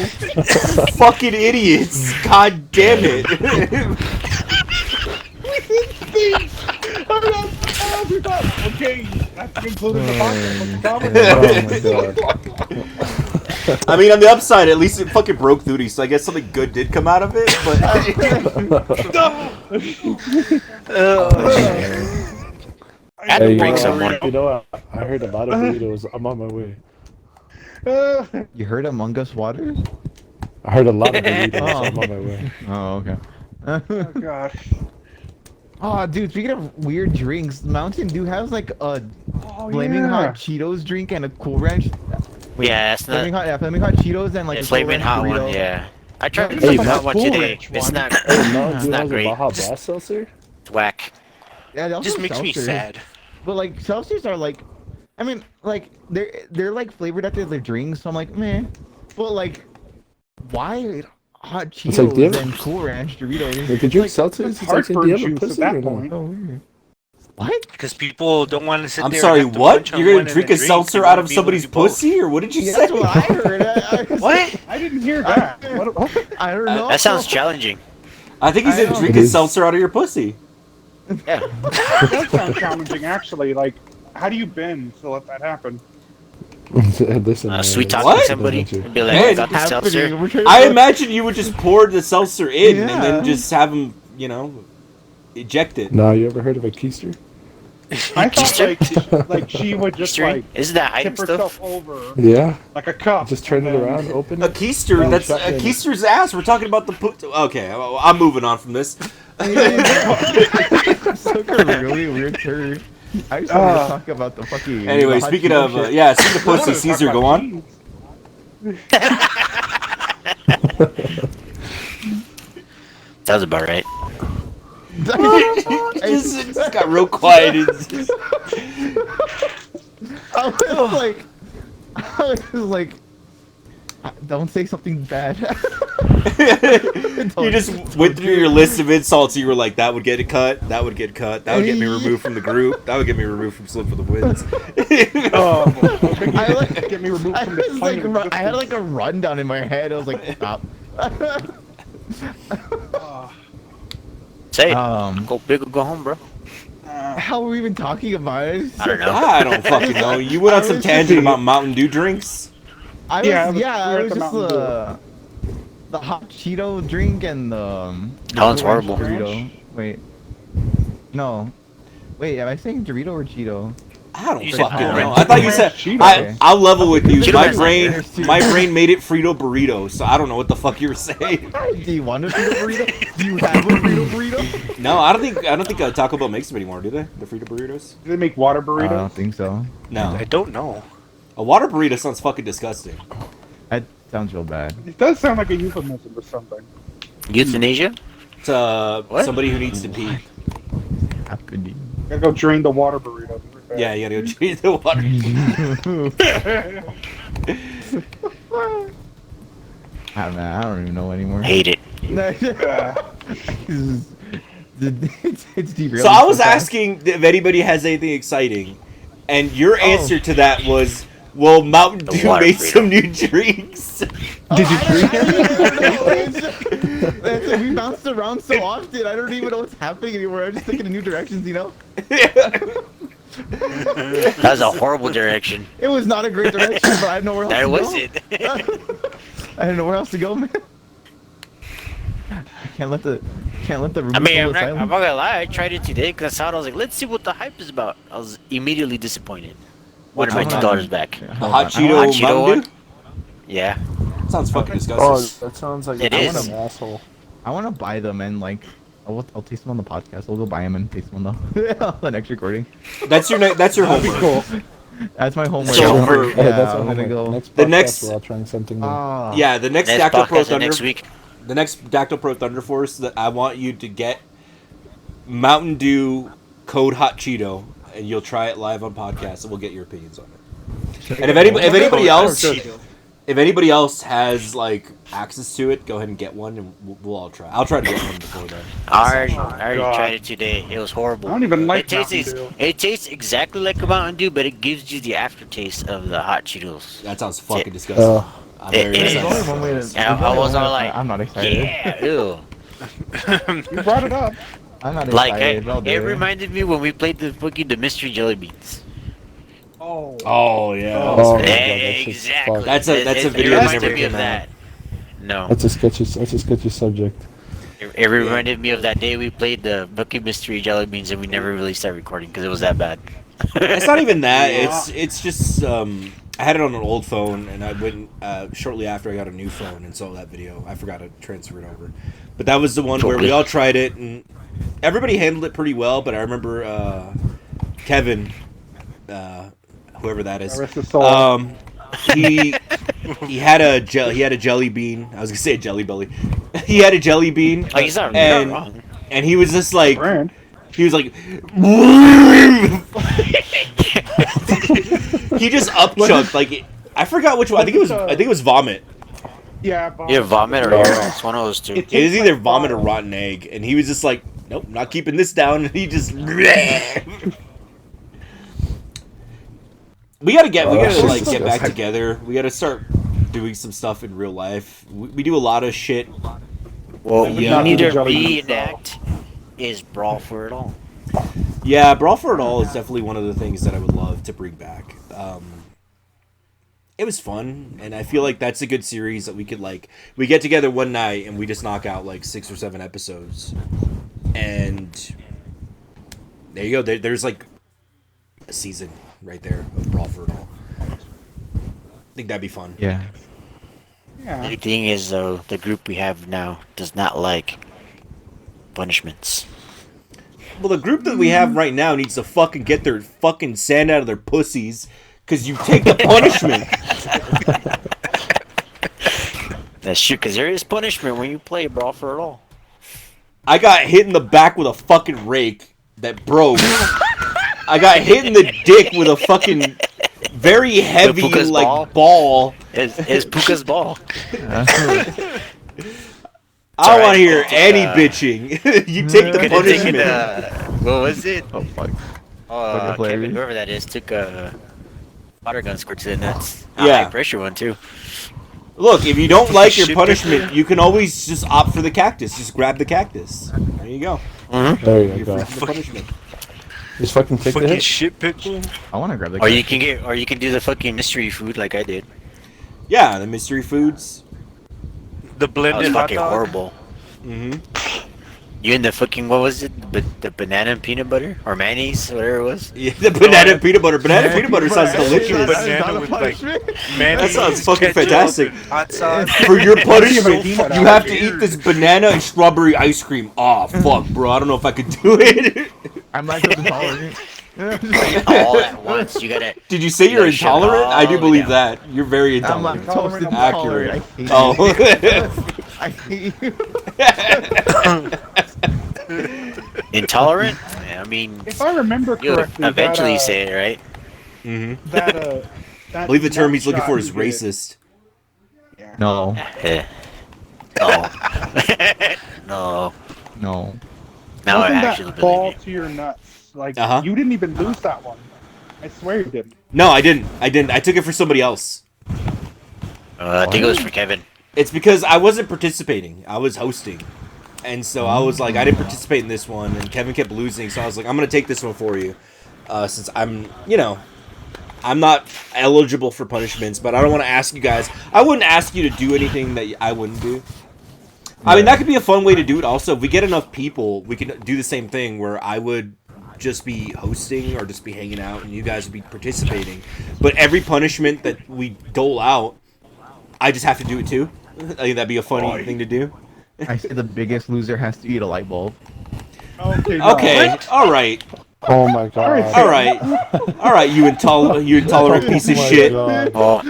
fucking idiots. God damn it. Okay, that's included in the podcast. I mean, on the upside, at least it fucking broke Thooty, so I guess something good did come out of it, but... I had to bring you someone. You know what? I heard a lot of burritos. I'm on my way. You heard Among Us water? I heard a lot of burritos. I'm on my way. Oh, okay. Oh gosh. Oh, dude, speaking of weird drinks, Mountain Dew has like a Oh, Flaming yeah. Hot Cheetos drink and a Cool Ranch. Yeah, it's Flaming not. Hot, Flaming Hot Cheetos and like Yeah, a flaming Cool hot Ranch one. burrito. Yeah, I tried the Hey, flaming hot that's one Cool today. Ranch It's one. not. Hey, no, It's dude, not has a great. Baja Blast seltzer? It's whack. Yeah, they also Just have makes me seltzers. sad. But like seltzers are like, I mean, like they're like flavored after their drinks, so I'm like, meh. But like, why hot Cheetos It's like, do you ever- and Cool Ranch Doritos? Like, could you seltzers? It's It's like, do heartburn you have a juice pussy at or that not? point. So weird. What? Because people don't want to sit I'm there. sorry, and have to what? munch on You're one gonna and drink then a seltzer They out wanna of be able to somebody's do both. pussy, or what did you Yeah, say? that's what I heard. What? I didn't hear that. What? I don't know. That sounds challenging. I think he I said know. drink a seltzer out of your pussy. Yeah. That does sound challenging, actually. Like, how do you bend to let that happen? Listen, man, Sweet it's- talking What? somebody Don't you? and be like, Hey, I got the Happening. seltzer. We're trying I to- imagine you would just pour the seltzer in and Yeah. then just have him, you know, eject it. No, you ever heard of a keister? I thought like she would just History? like Isn't that hiding tip stuff? herself over Yeah. like a cup. Just turn and it then- around, open A it. keister, Oh, that's shut a in. keister's ass. We're talking about the put. Okay, I'm moving on from this. Took a really weird turn. I just wanted to talk about the fucking. Anyway, the hot speaking Cheeto of shit. yeah, speaking of I wanted pussy, to talk Caesar, about go on. cheese. Sounds about right. It just got real quiet. It's just- I was like, don't say something bad. You just went through your list of insults. You were like, that would get a cut. That would get cut. That would get me removed from the group. That would get me removed from Slip for the Wins. I like, Get me removed I from this was like, plane of I had like a rundown in my head. I was like, stop. Say it. Go big or go home, bro. How are we even talking about it? I don't know. I don't fucking know. You went on some tangent about Mountain Dew drinks. I Yeah, was, we yeah, were it at was the just Mountain the hot Cheeto drink and the That one's Cool Ranch horrible. Dorito. Wait, no, wait, am I saying Dorito or Cheeto? I don't You said fucking Cool know. Ranch. I thought you said. Cheeto. I'll level with you. Cheeto My Ranch. brain made it Frito burrito, so I don't know what the fuck you were saying. Do you want a Frito burrito? Do you have a Frito burrito? No, I don't think Taco Bell makes them anymore, do they? The Frito burritos? Do they make water I burritos? don't think so. No. I don't know. A water burrito sounds fucking disgusting. That sounds real bad. It does sound like a euphemism or something. Euthanasia? It's What? somebody who needs to pee. Happening. Gotta go drain the water burrito. Yeah, you gotta go change the water. I don't even know anymore. Hate it. It's derailed So I was so fast. asking if anybody has anything exciting, and your answer to that was, well, Mountain The Dew water made burrito. some new drinks. Did you drink it? We bounced around so often. I don't even know what's happening anymore. I'm just thinking in new directions, you know? That was a horrible direction. It was not a great direction, but I know where else That to was go. it. I don't know where else to go, man. I can't let the I mean, I'm asylum. not gonna lie. I tried it today because I saw it. I was like, let's see what the hype is about. I was immediately disappointed. Wanted my $2 back. Yeah, The hold hot on. Cheeto, Hot Cheeto Mountain one? Dew? Yeah. Sounds fucking Oh, disgusting. that sounds like It I'm is. an asshole. I want to buy them and like, I'll taste them on the podcast. I'll go buy them and taste them on the next recording. That's your homework. Cool. That's my homework. So Yeah, for- That's I'm our gonna homework. go. Next The podcast, next- we're all trying something new. Ah. Yeah, the next Next Dactyl Pro podcast Thunder. next week. The next Dactyl Pro Thunder Force, that I want you to get Mountain Dew code Hot Cheeto, and you'll try it live on podcast, and we'll get your opinions on it. And if anybody else, if anybody else has like access to it, go ahead and get one, and we'll all try. I'll try to get one before then. I already God. tried it today. It was horrible. I don't even like it tastes, Mountain Dew. it tastes exactly like a Mountain Dew, but it gives you the aftertaste of the hot Cheetos. That sounds fucking disgusting. I'm It- very it There's is. only excited. one way to. Yeah, there's I only was one all way- like, I'm not excited. Yeah, ew. You brought it up. I'm not Like, excited. it, I'll do it reminded me when we played the mystery jelly beans. Oh. Oh yeah. Oh, my God, Yeah, that's just exactly. fucked. That's a It video that reminded never me of came out. that. No, That's a sketchy subject. it reminded me of that day we played the Bucky Mystery Jelly Beans and we never really started recording because it was that bad. It's not even that. Yeah. It's just I had it on an old phone, and I went shortly after I got a new phone and saw that video. I forgot to transfer it over, but that was the one where we all tried it, and everybody handled it pretty well. But I remember Kevin, whoever that is, Rest his soul. he had a jelly bean. I was gonna say a jelly belly. He had a jelly bean. Oh, he's not and, wrong. and he was just like. Brand. He was like, he just upchucked like I forgot which one. I think it was vomit. Yeah. Vomit. Yeah, vomit or air. It's one of those two. It It was tastes either like vomit or vomit. rotten egg, and he was just like, nope, not keeping this down. And he just. We gotta like get back together. We gotta start doing some stuff in real life. We do a lot of shit. Well, Yeah. we need to Jelly beans, reenact is Brawl for It All. Yeah, Brawl for It All is definitely one of the things that I would love to bring back. It was fun, and I feel like that's a good series that we could we get together one night and we just knock out like 6 or 7 episodes, and there you go. There's like a season right there of Brawl for It All. I think that'd be fun. Yeah. Yeah. The thing is, though, the group we have now does not like punishments. Well, the group that we have right now needs to fucking get their fucking sand out of their pussies, because you take the punishment. That's true, because there is punishment when you play Brawl for It All. I got hit in the back with a fucking rake that broke. I got hit in the dick with a fucking very heavy Puka's ball. It's Puka's ball. I don't want to hear Alright, any uh, bitching. You take the Could have taken, punishment. what was it? Oh fuck. Kevin, hilarious. whoever that is, took a water gun squirt to the nuts. Yeah. High pressure one, too. Look, if you don't like your Shit punishment, picker. you can always just opt for the cactus. Just grab the cactus. There you go. There you You're go. free from the punishment. Just fucking take the Fucking hit. shit pickle. I want to grab the. Or you can do the fucking mystery food like I did. Yeah, the mystery foods. The That was blended hot fucking dog. horrible. Mm-hmm. You and the fucking, what was it? The banana and peanut butter? Or mayonnaise, whatever it was? Yeah, the banana and peanut butter. Banana and peanut butter sounds delicious. Banana with like mayonnaise. That sounds fucking ketchup, fantastic. Hot sauce. For your punishment, So you have to eat this banana and strawberry ice cream. Oh fuck, bro! I don't know if I could do it. I'm lactose intolerant. All at once. You gotta. Did you say You you're gotta shove it intolerant? I do all the way believe down. that. You're very I'm intolerant. lactose Accurate. intolerant. I hate Oh. I hate you. Intolerant? Yeah, I mean, If I remember you'll correctly, eventually that, say it, right? Mm-hmm. that I believe the term he's looking for is nut shot you get- racist. Yeah. No. Eh. No. No. No. Now I Wasn't actually that ball believe you. to your nuts? Like Uh-huh. you didn't even lose that one. I swear you didn't. No, I didn't. I took it for somebody else. I think it was for Kevin. It's because I wasn't participating. I was hosting. And so I was like, I didn't participate in this one, and Kevin kept losing, so I was like, I'm going to take this one for you. Since I'm, I'm not eligible for punishments, but I don't want to ask you guys. I wouldn't ask you to do anything that I wouldn't do. I mean, that could be a fun way to do it. Also, if we get enough people, we can do the same thing where I would just be hosting or just be hanging out, and you guys would be participating. But every punishment that we dole out, I just have to do it too. I think that'd be a funny thing to do. I say the biggest loser has to eat a light bulb. Okay. No. Okay, all right. Oh my god. All right, you intolerant piece of Oh my shit. God. Oh.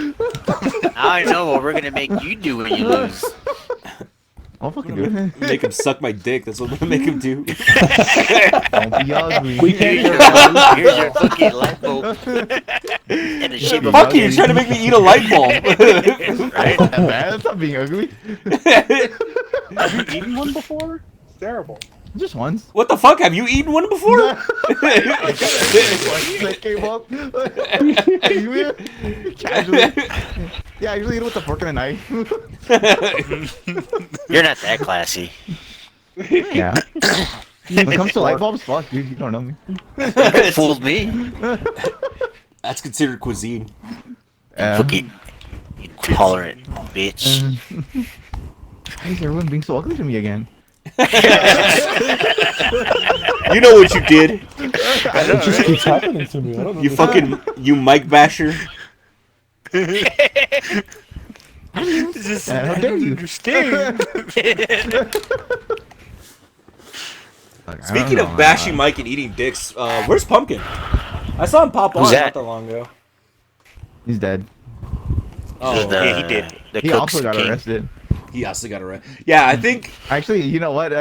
I know what we're gonna make you do when you lose. I'll fucking do it. Make him suck my dick. That's what I'm gonna make him do. Don't be ugly. We can't Here's your fucking light bulb. In the shape of Fuck you! You're trying to make me eat a light bulb. right? Man, that's not being ugly. Have you eaten one before? It's terrible. Just once. What the fuck? Have you eaten one before? That came up. Casually. Yeah, I usually eat it with a fork and a knife. You're not that classy. Yeah. When it comes to light bulbs, fuck, dude, you don't know me. You fooled me. That's considered cuisine. Fucking intolerant bitch. Why is everyone being so ugly to me again? You know what you did? It just keeps happening to me. I don't know. You fucking mic basher. This How dare you? understand. Speaking of bashing Mike and eating dicks, where's Pumpkin? I saw him pop on Who's not that? that long ago. He's dead. Oh, The- Yeah, he did. The He cook's also got king. arrested. he also got arrested. Yeah, I think Actually, you know what?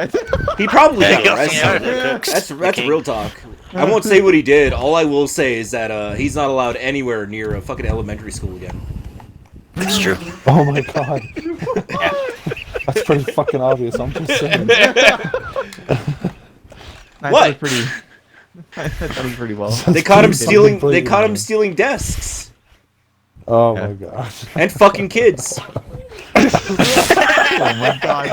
he probably Yeah, got yeah, arrested. the cooks, That's the king. real talk. I won't say what he did. All I will say is that he's not allowed anywhere near a fucking elementary school again. That's true. Oh my god. That's pretty fucking obvious. I'm just saying. What? I thought it was pretty well. They caught him Fucking stealing. They blatant, caught him man. stealing desks Oh Yeah. my god. and fucking kids. Oh my god.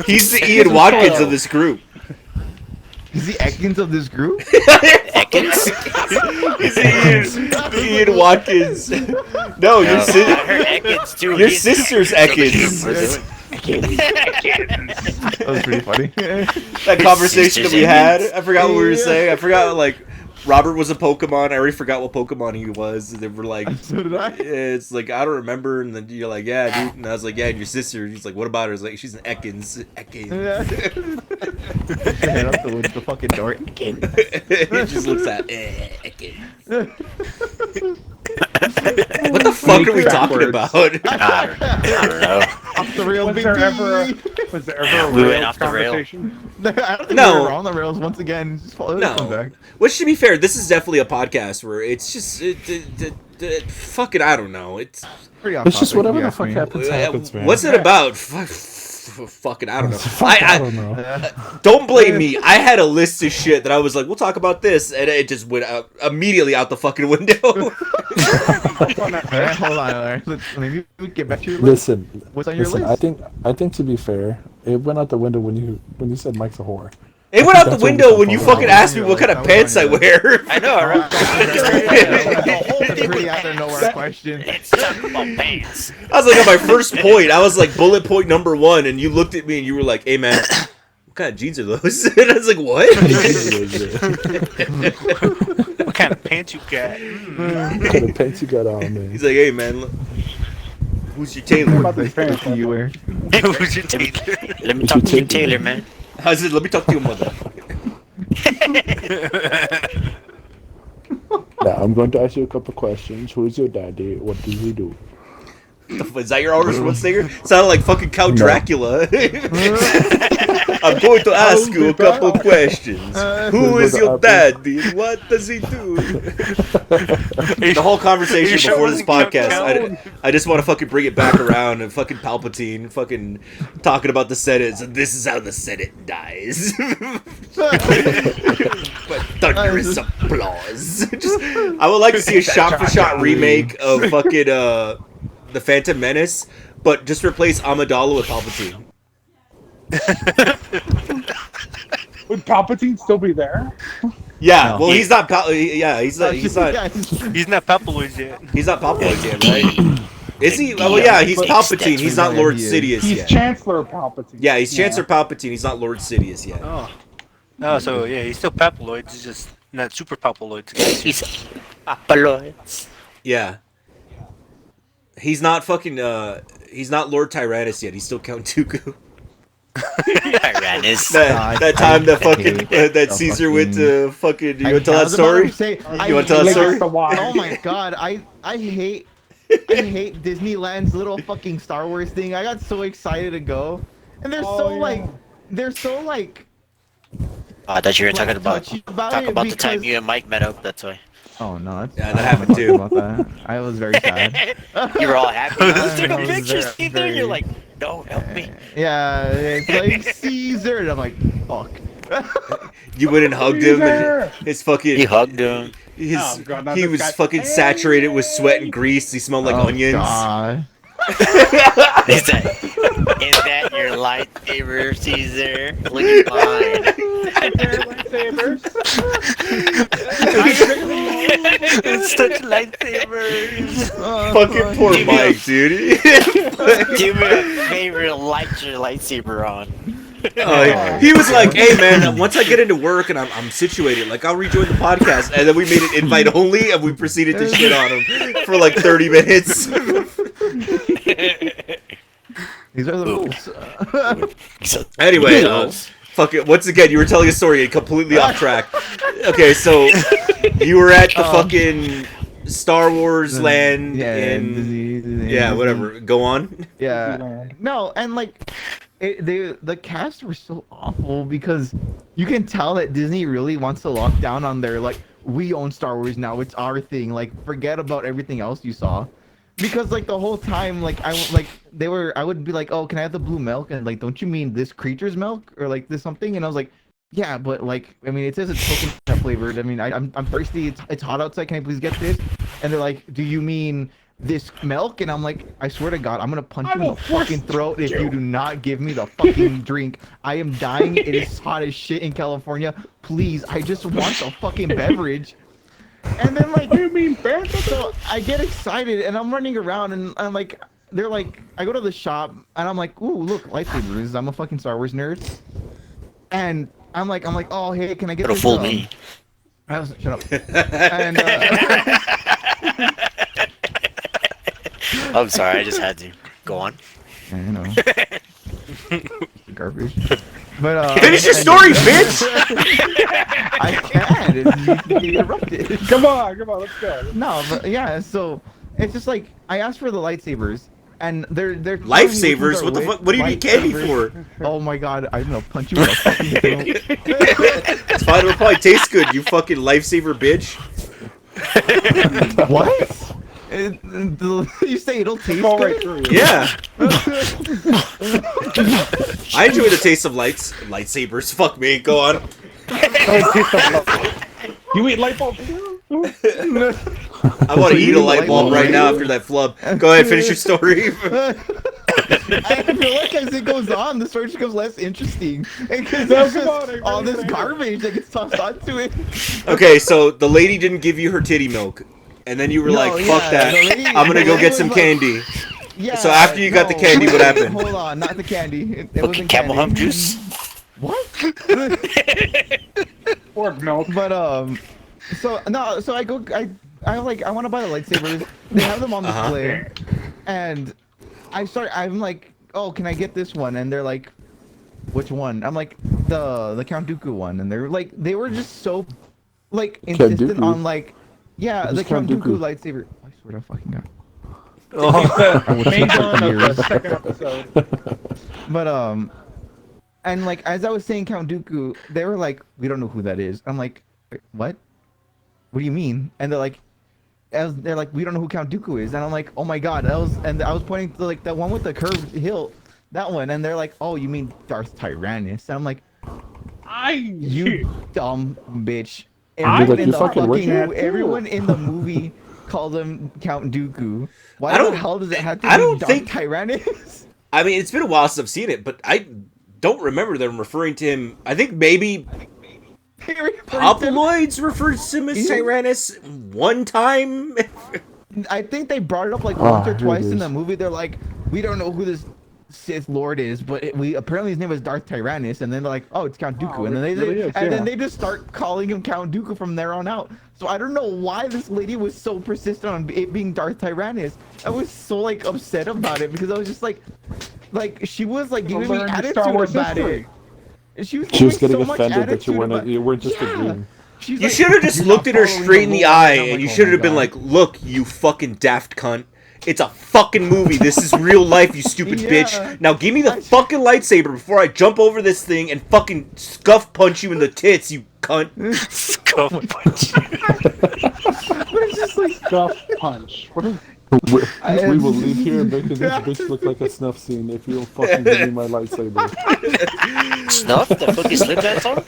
He's the Ian Watkins of this group. Is he Ekans of this group? Ekans? He's the Ian Watkins. No, your I heard Ekans too. your He's- sister's Ekans. That was pretty funny. That conversation that we had. Sisters I forgot what we were saying. I forgot like Robert was a Pokemon. I already forgot what Pokemon he was. They were like, So did I. it's like I don't remember. And then you're like, yeah, dude. And I was like, yeah, and your sister. He's like, what about her? It's like she's an Ekans. Ekans. Head up the fucking door. He just looks at Ekans. What the fuck are we talking about? I don't know. Off the rails, Was there baby. was there ever a We went real off the rail. conversation? I don't think No. we were on the rails once again. Just follow come No. back. Which, to be fair, this is definitely a podcast where it's just fucking I don't know. It's Pretty off It's just topic, whatever if you the ask fuck me. happens, man. what's it about? Fucking I don't know. I don't know. Don't blame me. I had a list of shit that I was like, we'll talk about this, and it just went out immediately out the fucking window. Alright, hold on. Alright. Maybe we get back to your list. Listen, What's on your listen. list? I think to be fair, it went out the window when you said Mike's a whore. It went out the That's what window we when you talk fucking about. asked me what kind of pants I wear. I know, right? That's a pretty out of nowhere question. It's talking about pants. I was like on my first point. I was like bullet point number 1, and you looked at me and you were like, "Hey man, what kind of jeans are those?" And I was like, "What?" What kind of pants you got? What kind of pants you got on, man? He's like, "Hey man, look, who's your What tailor?" about these pants? What do you wear? Who's your tailor? Let me talk to you, Taylor, man. I said, "Let me talk to your mother." Now I'm going to ask you a couple questions. Who's your daddy? What does he do? Is that your Irish one singer? Sounded like fucking Count No. Dracula. I'm going to ask you a couple questions. Who is your daddy? What does he do? The whole conversation Are you before sure this it wasn't Count podcast, I just want to fucking bring it back around and fucking Palpatine fucking talking about the Senate. So this is how the Senate dies. But thunderous applause. I would like to see a shot-for-shot remake of fucking the Phantom Menace, but just replace Amidala with Palpatine. Would Palpatine still be there? Yeah, No. well, he's not. He's not. He's not. Yeah, He's not Papaloid yet. He's not Palpatine yet, right? Is he? Oh, well, yeah, he's Palpatine. He's not Lord Sidious He's yet. Chancellor Palpatine. Yeah, he's Chancellor Palpatine. He's not Lord Sidious yet. Oh. No, so yeah, he's still Papaloid. He's just not super Papaloid. He's Papaloid. Yeah. He's not fucking. He's not Lord Tyrannus yet. He's still Count Dooku. Tyrannus. That time that fucking that Caesar went to fucking. You want to tell that story? You want to tell that story? Oh my god, I hate Disneyland's little fucking Star Wars thing. I got so excited to go, and they're so like. I thought you were talking about touchy the time you and Mike met up. That's why. Oh no, that's Yeah, that happened too. About that. I was very sad. You were all happy. Let's take I was pictures. very- See there, you're like, no, help me. Yeah, it's like Caesar, and I'm like, fuck. You went and hugged him, Caesar! and his fucking. He hugged him. His, Oh, God, now he this was guy- fucking saturated with sweat and grease. He smelled like Oh, onions. God. Is that your lightsaber, Caesar? Look at mine. It's such lightsabers. Fucking poor Mike, dude. Give me a favorite light your lightsaber on. He was like, "Hey man, once I get into work and I'm situated, like I'll rejoin the podcast." And then we made it invite only, and we proceeded to shit on him for like 30 minutes. These are the rules. Anyway, fuck it. Once again, you were telling a story completely off track. Okay, so you were at the fucking Star Wars land yeah, whatever. Go on. Yeah. No, and like, the cast were so awful because you can tell that Disney really wants to lock down on their like, we own Star Wars now, it's our thing. Like, forget about everything else you saw. Because like the whole time, like I would be like, oh, can I have the blue milk? And like, don't you mean this creature's milk or like this something? And I was like, yeah, but like, I mean, it says it's coconut flavored. I mean, I'm thirsty. It's hot outside. Can I please get this? And they're like, do you mean this milk? And I'm like, I swear to God, I'm gonna punch you in the fucking throat if you do not give me the fucking drink. I am dying. It is hot as shit in California. Please, I just want the fucking beverage. And then like, What do you mean, bear? so I get excited and I'm running around and I'm like, they're like, I go to the shop and I'm like, ooh, look, lightsabers. I'm a fucking Star Wars nerd. And I'm like, oh, hey, can I get It'll this? fool me. Shut up. And I'm sorry, I just had to. Go on. I know. Garbage. But Finish your story, bitch. I can. You get interrupted. Come on, let's go. No, but yeah, so it's just like I asked for the lightsabers, and they're Lifesavers? What the fuck? What do you need candy for? Oh my God, I'm gonna punch you in the fucking throat. It's fine. It'll probably taste good. You fucking lifesaver bitch. What? You say it'll taste Go good? right through you. Yeah. I enjoy the taste of lightsabers. Fuck me. Go on. You eat light bulbs too? I want to eat a light bulb right now after that flub. Go ahead, finish your story. I feel like as it goes on, the story just becomes less interesting. Because No, there's come on, just I all really this think- garbage that gets tossed onto it. Okay, so the lady didn't give you her titty milk, and then you were No, like, yeah, "Fuck that! the lady- I'm gonna the go lady get was some like- candy." Yeah. So after you got the candy, what happened? Hold on, not the candy. It Fucking wasn't camel hump candy. juice. What? Or milk. But so no, so I go, I want to buy the lightsabers. They have them on display, and I'm like, oh, can I get this one? And they're like, which one? I'm like, the Count Dooku one, and they're like, they were just so like insistent Dooku? on like, yeah, Who's the Count Count Dooku Dooku? lightsaber. I swear to fucking God. The main villain of the second episode. But and like as I was saying Count Dooku, they were like, we don't know who that is. I'm like, "Wait, what? What do you mean? And they're like, we don't know who Count Dooku is. And I'm like, oh my God, I was pointing to like that one with the curved hilt, that one. And they're like, oh, you mean Darth Tyrannus? And I'm like, you dumb bitch. Like, In you the fucking working at it, everyone in the movie called him Count Dooku. Why I don't- the hell does it have to I be don't Darth think- Tyrannus? I mean, it's been a while since I've seen it, but don't remember them referring to him. I think maybe Papa Papaloids referred to him as Tyrannus one time. I think they brought it up like Oh, once or here it twice in is. the movie. They're like, we don't know who this Sith Lord is, but we apparently his name is Darth Tyrannus, and then they're like, oh, it's Count Dooku, Wow, and then it really is, then yeah. they just start calling him Count Dooku from there on out. So I don't know why this lady was so persistent on it being Darth Tyrannus. I was so like upset about it because I was just like she was like giving me Learn the attitude Star Wars about history. it. She was She was giving getting so much offended that you attitude about- weren't just agreeing. She's You like, should have just "You're looked not at her following straight in the lore." eye, I'm and like, you "Oh should my have been God." like, "Look, you fucking daft cunt. It's a fucking movie. This is real life, you stupid Yeah. bitch. Now give me the fucking lightsaber before I jump over this thing and fucking scuff punch you in the tits, you cunt." Scuff punch. But it's just like, Scuff punch. What is We will leave here making this bitch look like a snuff scene if you don't fucking give me my lightsaber. Snuff? The fucking Slipknot song?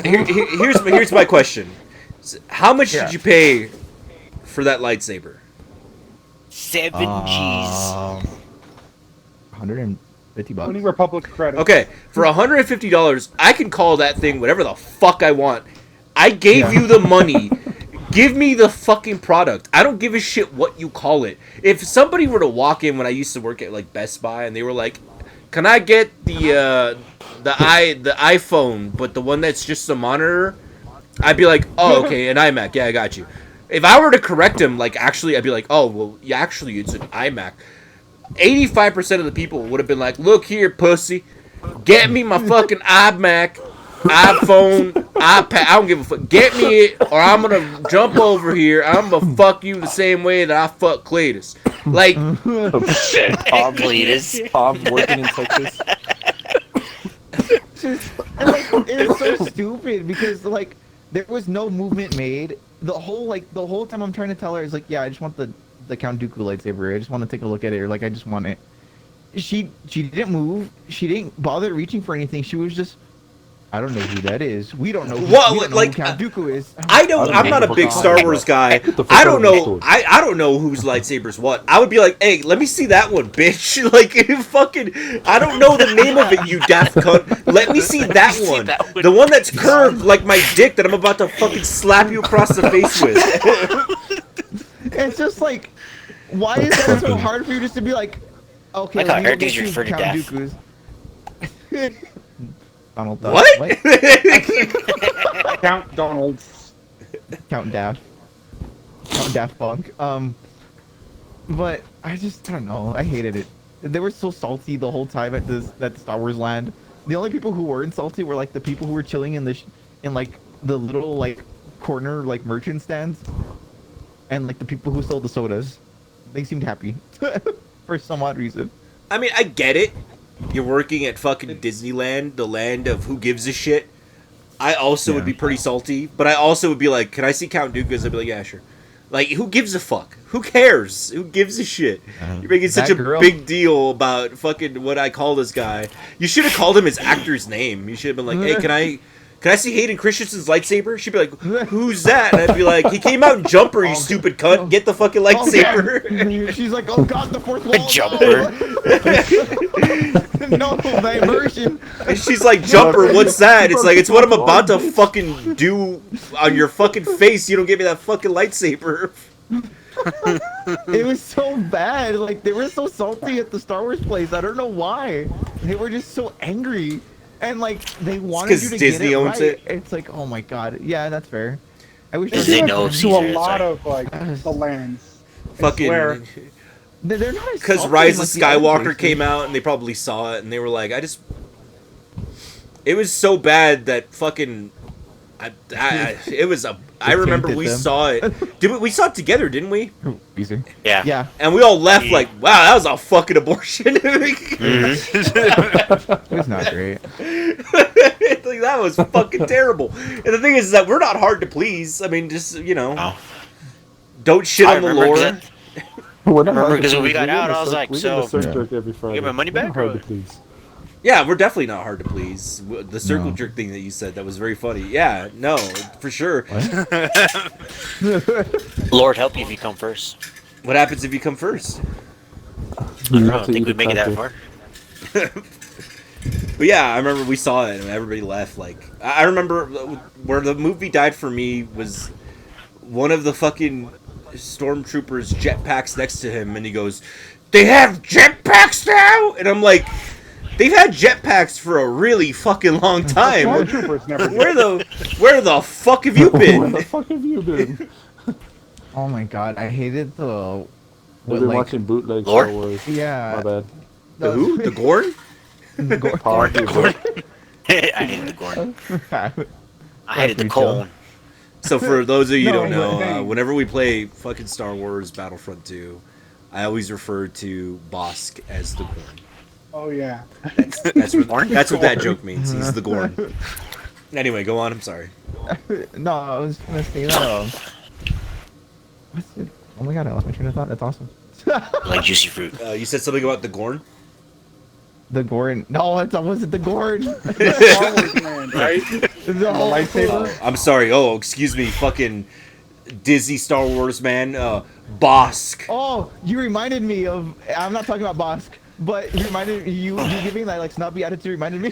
Here's my question. How much Yeah. did you pay for that lightsaber? 7 G's. 150 bucks. 20 Republic credits? Okay, for $150, I can call that thing whatever the fuck I want. I gave you the money. Give me the fucking product. I don't give a shit what you call it. If somebody were to walk in when I used to work at like Best Buy and they were like, "Can I get the iPhone, but the one that's just a monitor?" I'd be like, "Oh, okay, an iMac. Yeah, I got you." If I were to correct him, like actually, I'd be like, "Oh, well, yeah, actually, it's an iMac." 85% of the people would have been like, "Look here, pussy, get me my fucking iMac, iPhone, iPad. I don't give a fuck. Get me it, or I'm gonna jump over here. I'm gonna fuck you the same way that I fuck Cletus." Like, Tom, Cletus. Tom working in Texas. And like it was so stupid because like there was no movement made. The whole time I'm trying to tell her is like, yeah, I just want the Count Dooku lightsaber. I just want to take a look at it, or like I just want it. She didn't move. She didn't bother reaching for anything. She was just, I don't know who that is. We don't know who, What, we don't know like, who Count Dooku is. I don't. I'm not a big Star Wars guy. the fuck I out don't of the know. store. I don't know whose lightsaber's what. I would be like, "Hey, let me see that one, bitch!" Like, fucking. I don't know the name of it, you daft cunt. Let me see that see one. that one. The one that's curved like my dick that I'm about to fucking slap you across the face with. It's just like, why is that so hard for you just to be like, okay, Like how let me go Erdies get you refer to Count death. Dooku's. Donald Duck. What? Count Donald's. Count Daft. Count Daft Punk. But I don't know. I hated it. They were so salty the whole time at that Star Wars land. The only people who weren't salty were like the people who were chilling in in like the little like corner like merchant stands, and like the people who sold the sodas. They seemed happy for some odd reason. I mean, I get it. You're working at fucking Disneyland, the land of who gives a shit. I also would be pretty salty, but I also would be like, "Can I see Count Dooku's?" I'd be like, "Yeah, sure." Like, who gives a fuck? Who cares? Who gives a shit? You're making such a That girl- big deal about fucking what I call this guy. You should have called him his actor's name. You should have been like, "Hey, can I see Hayden Christensen's lightsaber?" She'd be like, "Who's that?" And I'd be like, "He came out in Jumper, you stupid cunt. Get the fucking lightsaber." Oh, she's like, "Oh God, the fourth wall." Jumper. No, my immersion. And she's like, "Jumper, what's that?" It's like, "It's what I'm about to fucking do on your fucking face. You don't give me that fucking lightsaber." It was so bad. Like they were so salty at the Star Wars place. I don't know why. They were just so angry, and like they wanted 'cause you to Disney get it owns right. it. It's like, oh my God, yeah, that's fair. I wish Does They they do know it to Caesar a is lot right? of like the lands. I Fucking. swear. they're not as Because salty Rise as, of like, the other Skywalker places. came out and they probably saw it and they were like, it was so bad that fucking, it was a. I remember tainted we them. saw it. We saw it together, didn't we? Ooh, easy. Yeah. Yeah. And we all left like, wow, that was a fucking abortion. It was not great. Like, that was fucking terrible. And the thing is that we're not hard to please. I mean, just Oh. don't shit I on the remember lore. 'cause We're not Remember, hard to 'cause when we please. got get out, the I was circ- like, we so- get the circ jerk every Friday. get my money We're not back, hard or to what? please. Yeah, we're definitely not hard to please. The circle No. jerk thing that you said, that was very funny. Yeah, no, for sure. Lord help you if you come first. What happens if you come first? I don't know, think we'd make it that far. But yeah, I remember we saw it and everybody left. Like, I remember where the movie died for me was one of the fucking stormtroopers jetpacks next to him, and he goes, "They have jetpacks now," and I'm like, they've had jetpacks for a really fucking long time. Stormtroopers never did. Where the fuck have you Where been? the fuck have you been? Oh my god, I hated the. We've been watching bootleg Lore? Star Wars. Yeah. My bad. The who? The Gorn? Apologies, bro. I hated the Gordon. I hated the me Cole. So for those of you who No, don't know, but hey. whenever we play fucking Star Wars Battlefront 2, I always refer to Bosk as the Gorn. Oh yeah. That's what that joke means. He's the Gorn. Anyway, go on. I'm sorry. No, I was gonna say that. What's it? Oh my god, I lost my train of thought. That's awesome. Like juicy fruit. You said something about the Gorn? The Gordon. No, it wasn't the Gordon. Star Wars man, right? The whole lightsaber? I'm sorry. Oh, excuse me. Fucking Disney Star Wars man. Bosk. Oh, you reminded me of. I'm not talking about Bosk, but you reminded you giving that like snobby attitude reminded me.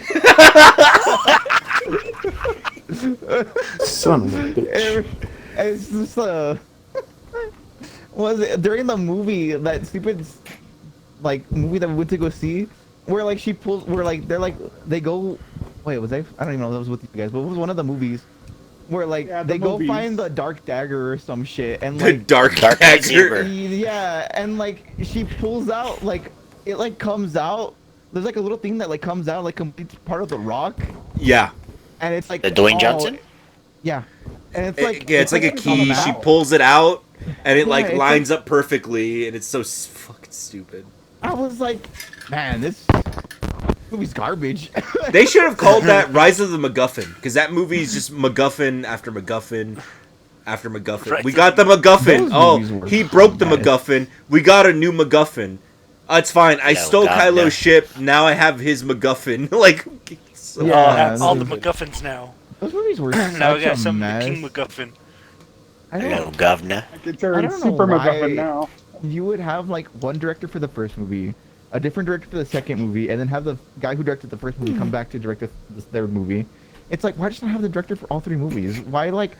Son of a bitch. It's just was it during the movie, that stupid like movie that we went to go see, where like she pulls, where like they're like they go, wait, was I don't even know if that was with you guys, but it was one of the movies where like Yeah, the they go movies. find the dark dagger or some shit, and The like Dark Dark Dagger. Saber. yeah, and like she pulls out, like it like comes out. There's like a little thing that like comes out, like completes part of the rock, Yeah. and it's like The Dwayne Johnson? Yeah, and it's like Yeah, it's like a on key. the She mouth. pulls it out, and it Yeah, like it's lines up perfectly, and it's so fucking stupid. I was like, man, this movie's garbage. They should have called that Rise of the MacGuffin, because that movie is just MacGuffin after MacGuffin after MacGuffin. Right. We got the MacGuffin. Those movies were He broke the bad. MacGuffin. We got a new MacGuffin. It's fine. I No, stole God, Kylo's no. ship. Now I have his MacGuffin. Like, so Yeah. All the MacGuffins now. Those movies were Now we such got a some mess. King MacGuffin. I Hello, don't. governor. I can I turn don't know Super why- MacGuffin now. You would have like one director for the first movie, a different director for the second movie, and then have the guy who directed the first movie come back to direct the third movie. It's like, why just not have the director for all three movies? Why like?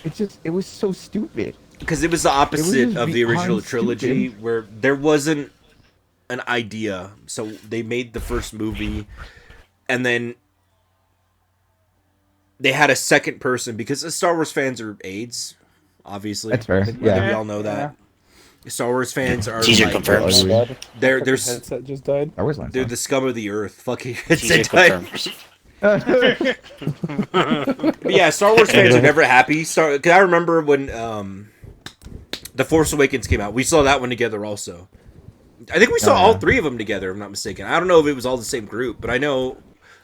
It was so stupid. because it was the opposite just of the original beyond trilogy, stupid. where there wasn't an idea. So they made the first movie, and then they had a second person, because the Star Wars fans are AIDS, obviously. That's fair, I think yeah. we all know that. Star Wars fans are Caesar like, confirms. My bad. They're My there's headset just died. I was like, they're the scum of the earth. Fucking Caesar headset died. confirms. But yeah, Star Wars fans are never happy. Cause I remember when The Force Awakens came out. We saw that one together also. I think we saw all three of them together, if I'm not mistaken. I don't know if it was all the same group, but I know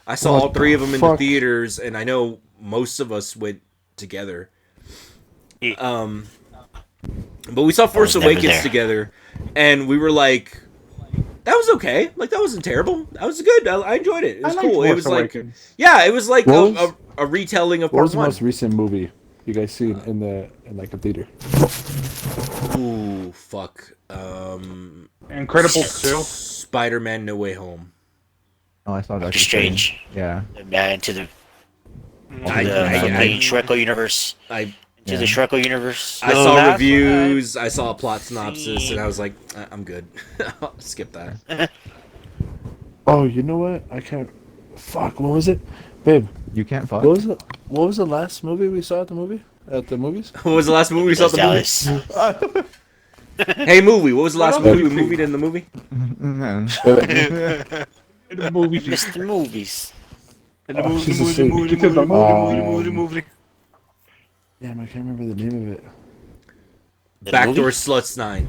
I saw What all three of them the in the fuck? theaters, and I know most of us went together. Yeah. But we saw Force was never Awakens there. together, and we were like, that was okay. Like, that wasn't terrible. That was good. I enjoyed it. It was I liked cool. It Force was like, Awakens. yeah, it was like What was- a retelling of What was part the one. most recent movie you guys seen in like a theater? Ooh, fuck. Incredibles 2. Spider-Man No Way Home. oh, I saw that. Strange. Yeah. Into the I- main Shreko universe. I To the Shreko universe. I The saw last reviews, I saw a plot synopsis, seen- and I was like, I'm good. I'll skip that. Oh, you know what? I can't. Fuck. What was it, babe? You can't fuck. What was it? What was the last movie we saw at the movies? What was the last movie we saw at the movie? Dallas. Hey, movie. What was the last What movie we movie? movied in the movie? Mhm. In the movie. Mr. Movies. Oh, she's asleep. Because the movie. Damn, I can't remember the name of it. The Backdoor movie? Sluts 9.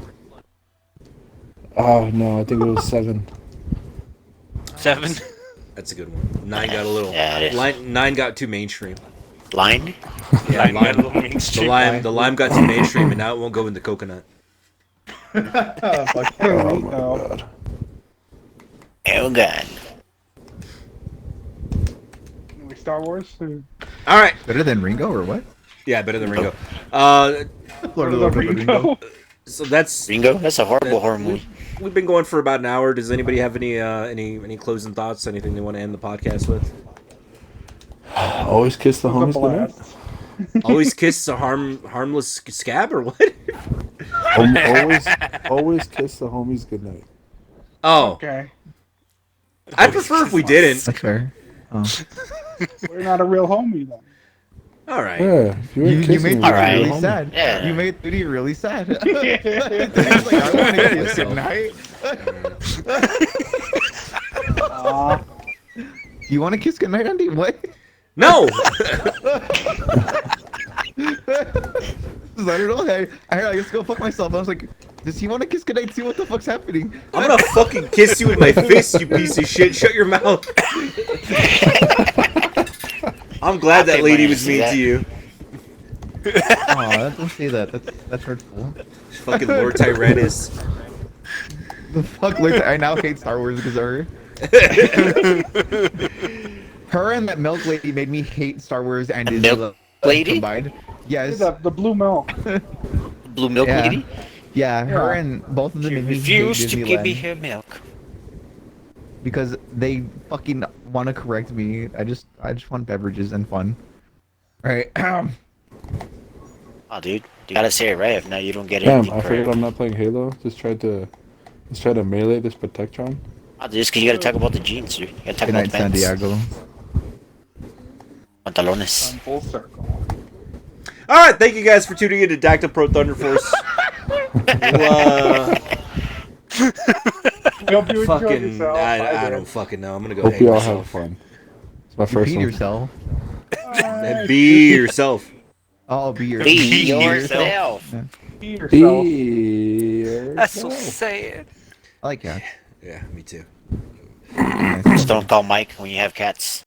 Oh no, I think it was 7. 7. That's a good one. 9 got a little. Yeah, it is. 9 got too mainstream. Line? Yeah, I got a lime, little the mainstream. lime got too mainstream, and now it won't go into coconut. Fuck. Oh my god. Oh god. Star Wars. All right. Better than Ringo or what? Yeah, better than Ringo. Lord of the Ringo. So that's Ringo? That's a horrible horror movie. we've been going for about an hour. Does anybody have any closing thoughts? Anything they want to end the podcast with? Always kiss the It was homies a goodnight. blast. Always kiss a harmless scab or what? Always kiss the homies goodnight. Oh, Okay. I'd prefer if we didn't. That's fair. Oh. We're not a real homie then. All right. Yeah, if you You, ain't you kissing made me, Tudy Alright. really you're a homie. sad. Yeah. You made Tudy really sad. He's like, I want to kiss goodnight. You want to kiss goodnight, Andy? What? No. I don't know. I just go fuck myself. I was like, does he want to kiss goodnight too? What the fuck's happening? I'm gonna fucking kiss you with my fist, you piece of shit. Shut your mouth. I'm glad that pay lady money to was see mean that. to you. Oh, don't say that. That's hurtful. Fucking Lord Tyrannus. The fuck? Like, I now hate Star Wars because of her. Her and that milk lady made me hate Star Wars and Disney milk lady? combined. Yes. The blue milk. Blue milk Yeah. lady? Yeah, her Yeah. and both of them She made me hate refused to give me Disneyland her milk. because they fucking want to correct me. I just want beverages and fun. Right. Oh, dude. You gotta say it right. If not, you don't get Damn, anything I for forget it. I'm not playing Halo. Let's try to melee this Protectron. Oh, just because you gotta talk about the jeans, dude. You gotta talk Good about night, the pants. San Diego. Pantalones. Full circle. All right, thank you guys for tuning in to Dactyl Pro Thunder Force. I hope you enjoyed Fucking, yourself. I did. don't fucking know. I'm gonna go Hope hang you all have myself. fun. It's my You first feed one. yourself. And be yourself. Oh, be your Be yourself. yourself. Be yourself. Be That's so yourself. sad. I like that. Yeah, me too. Just don't call Mike when you have cats.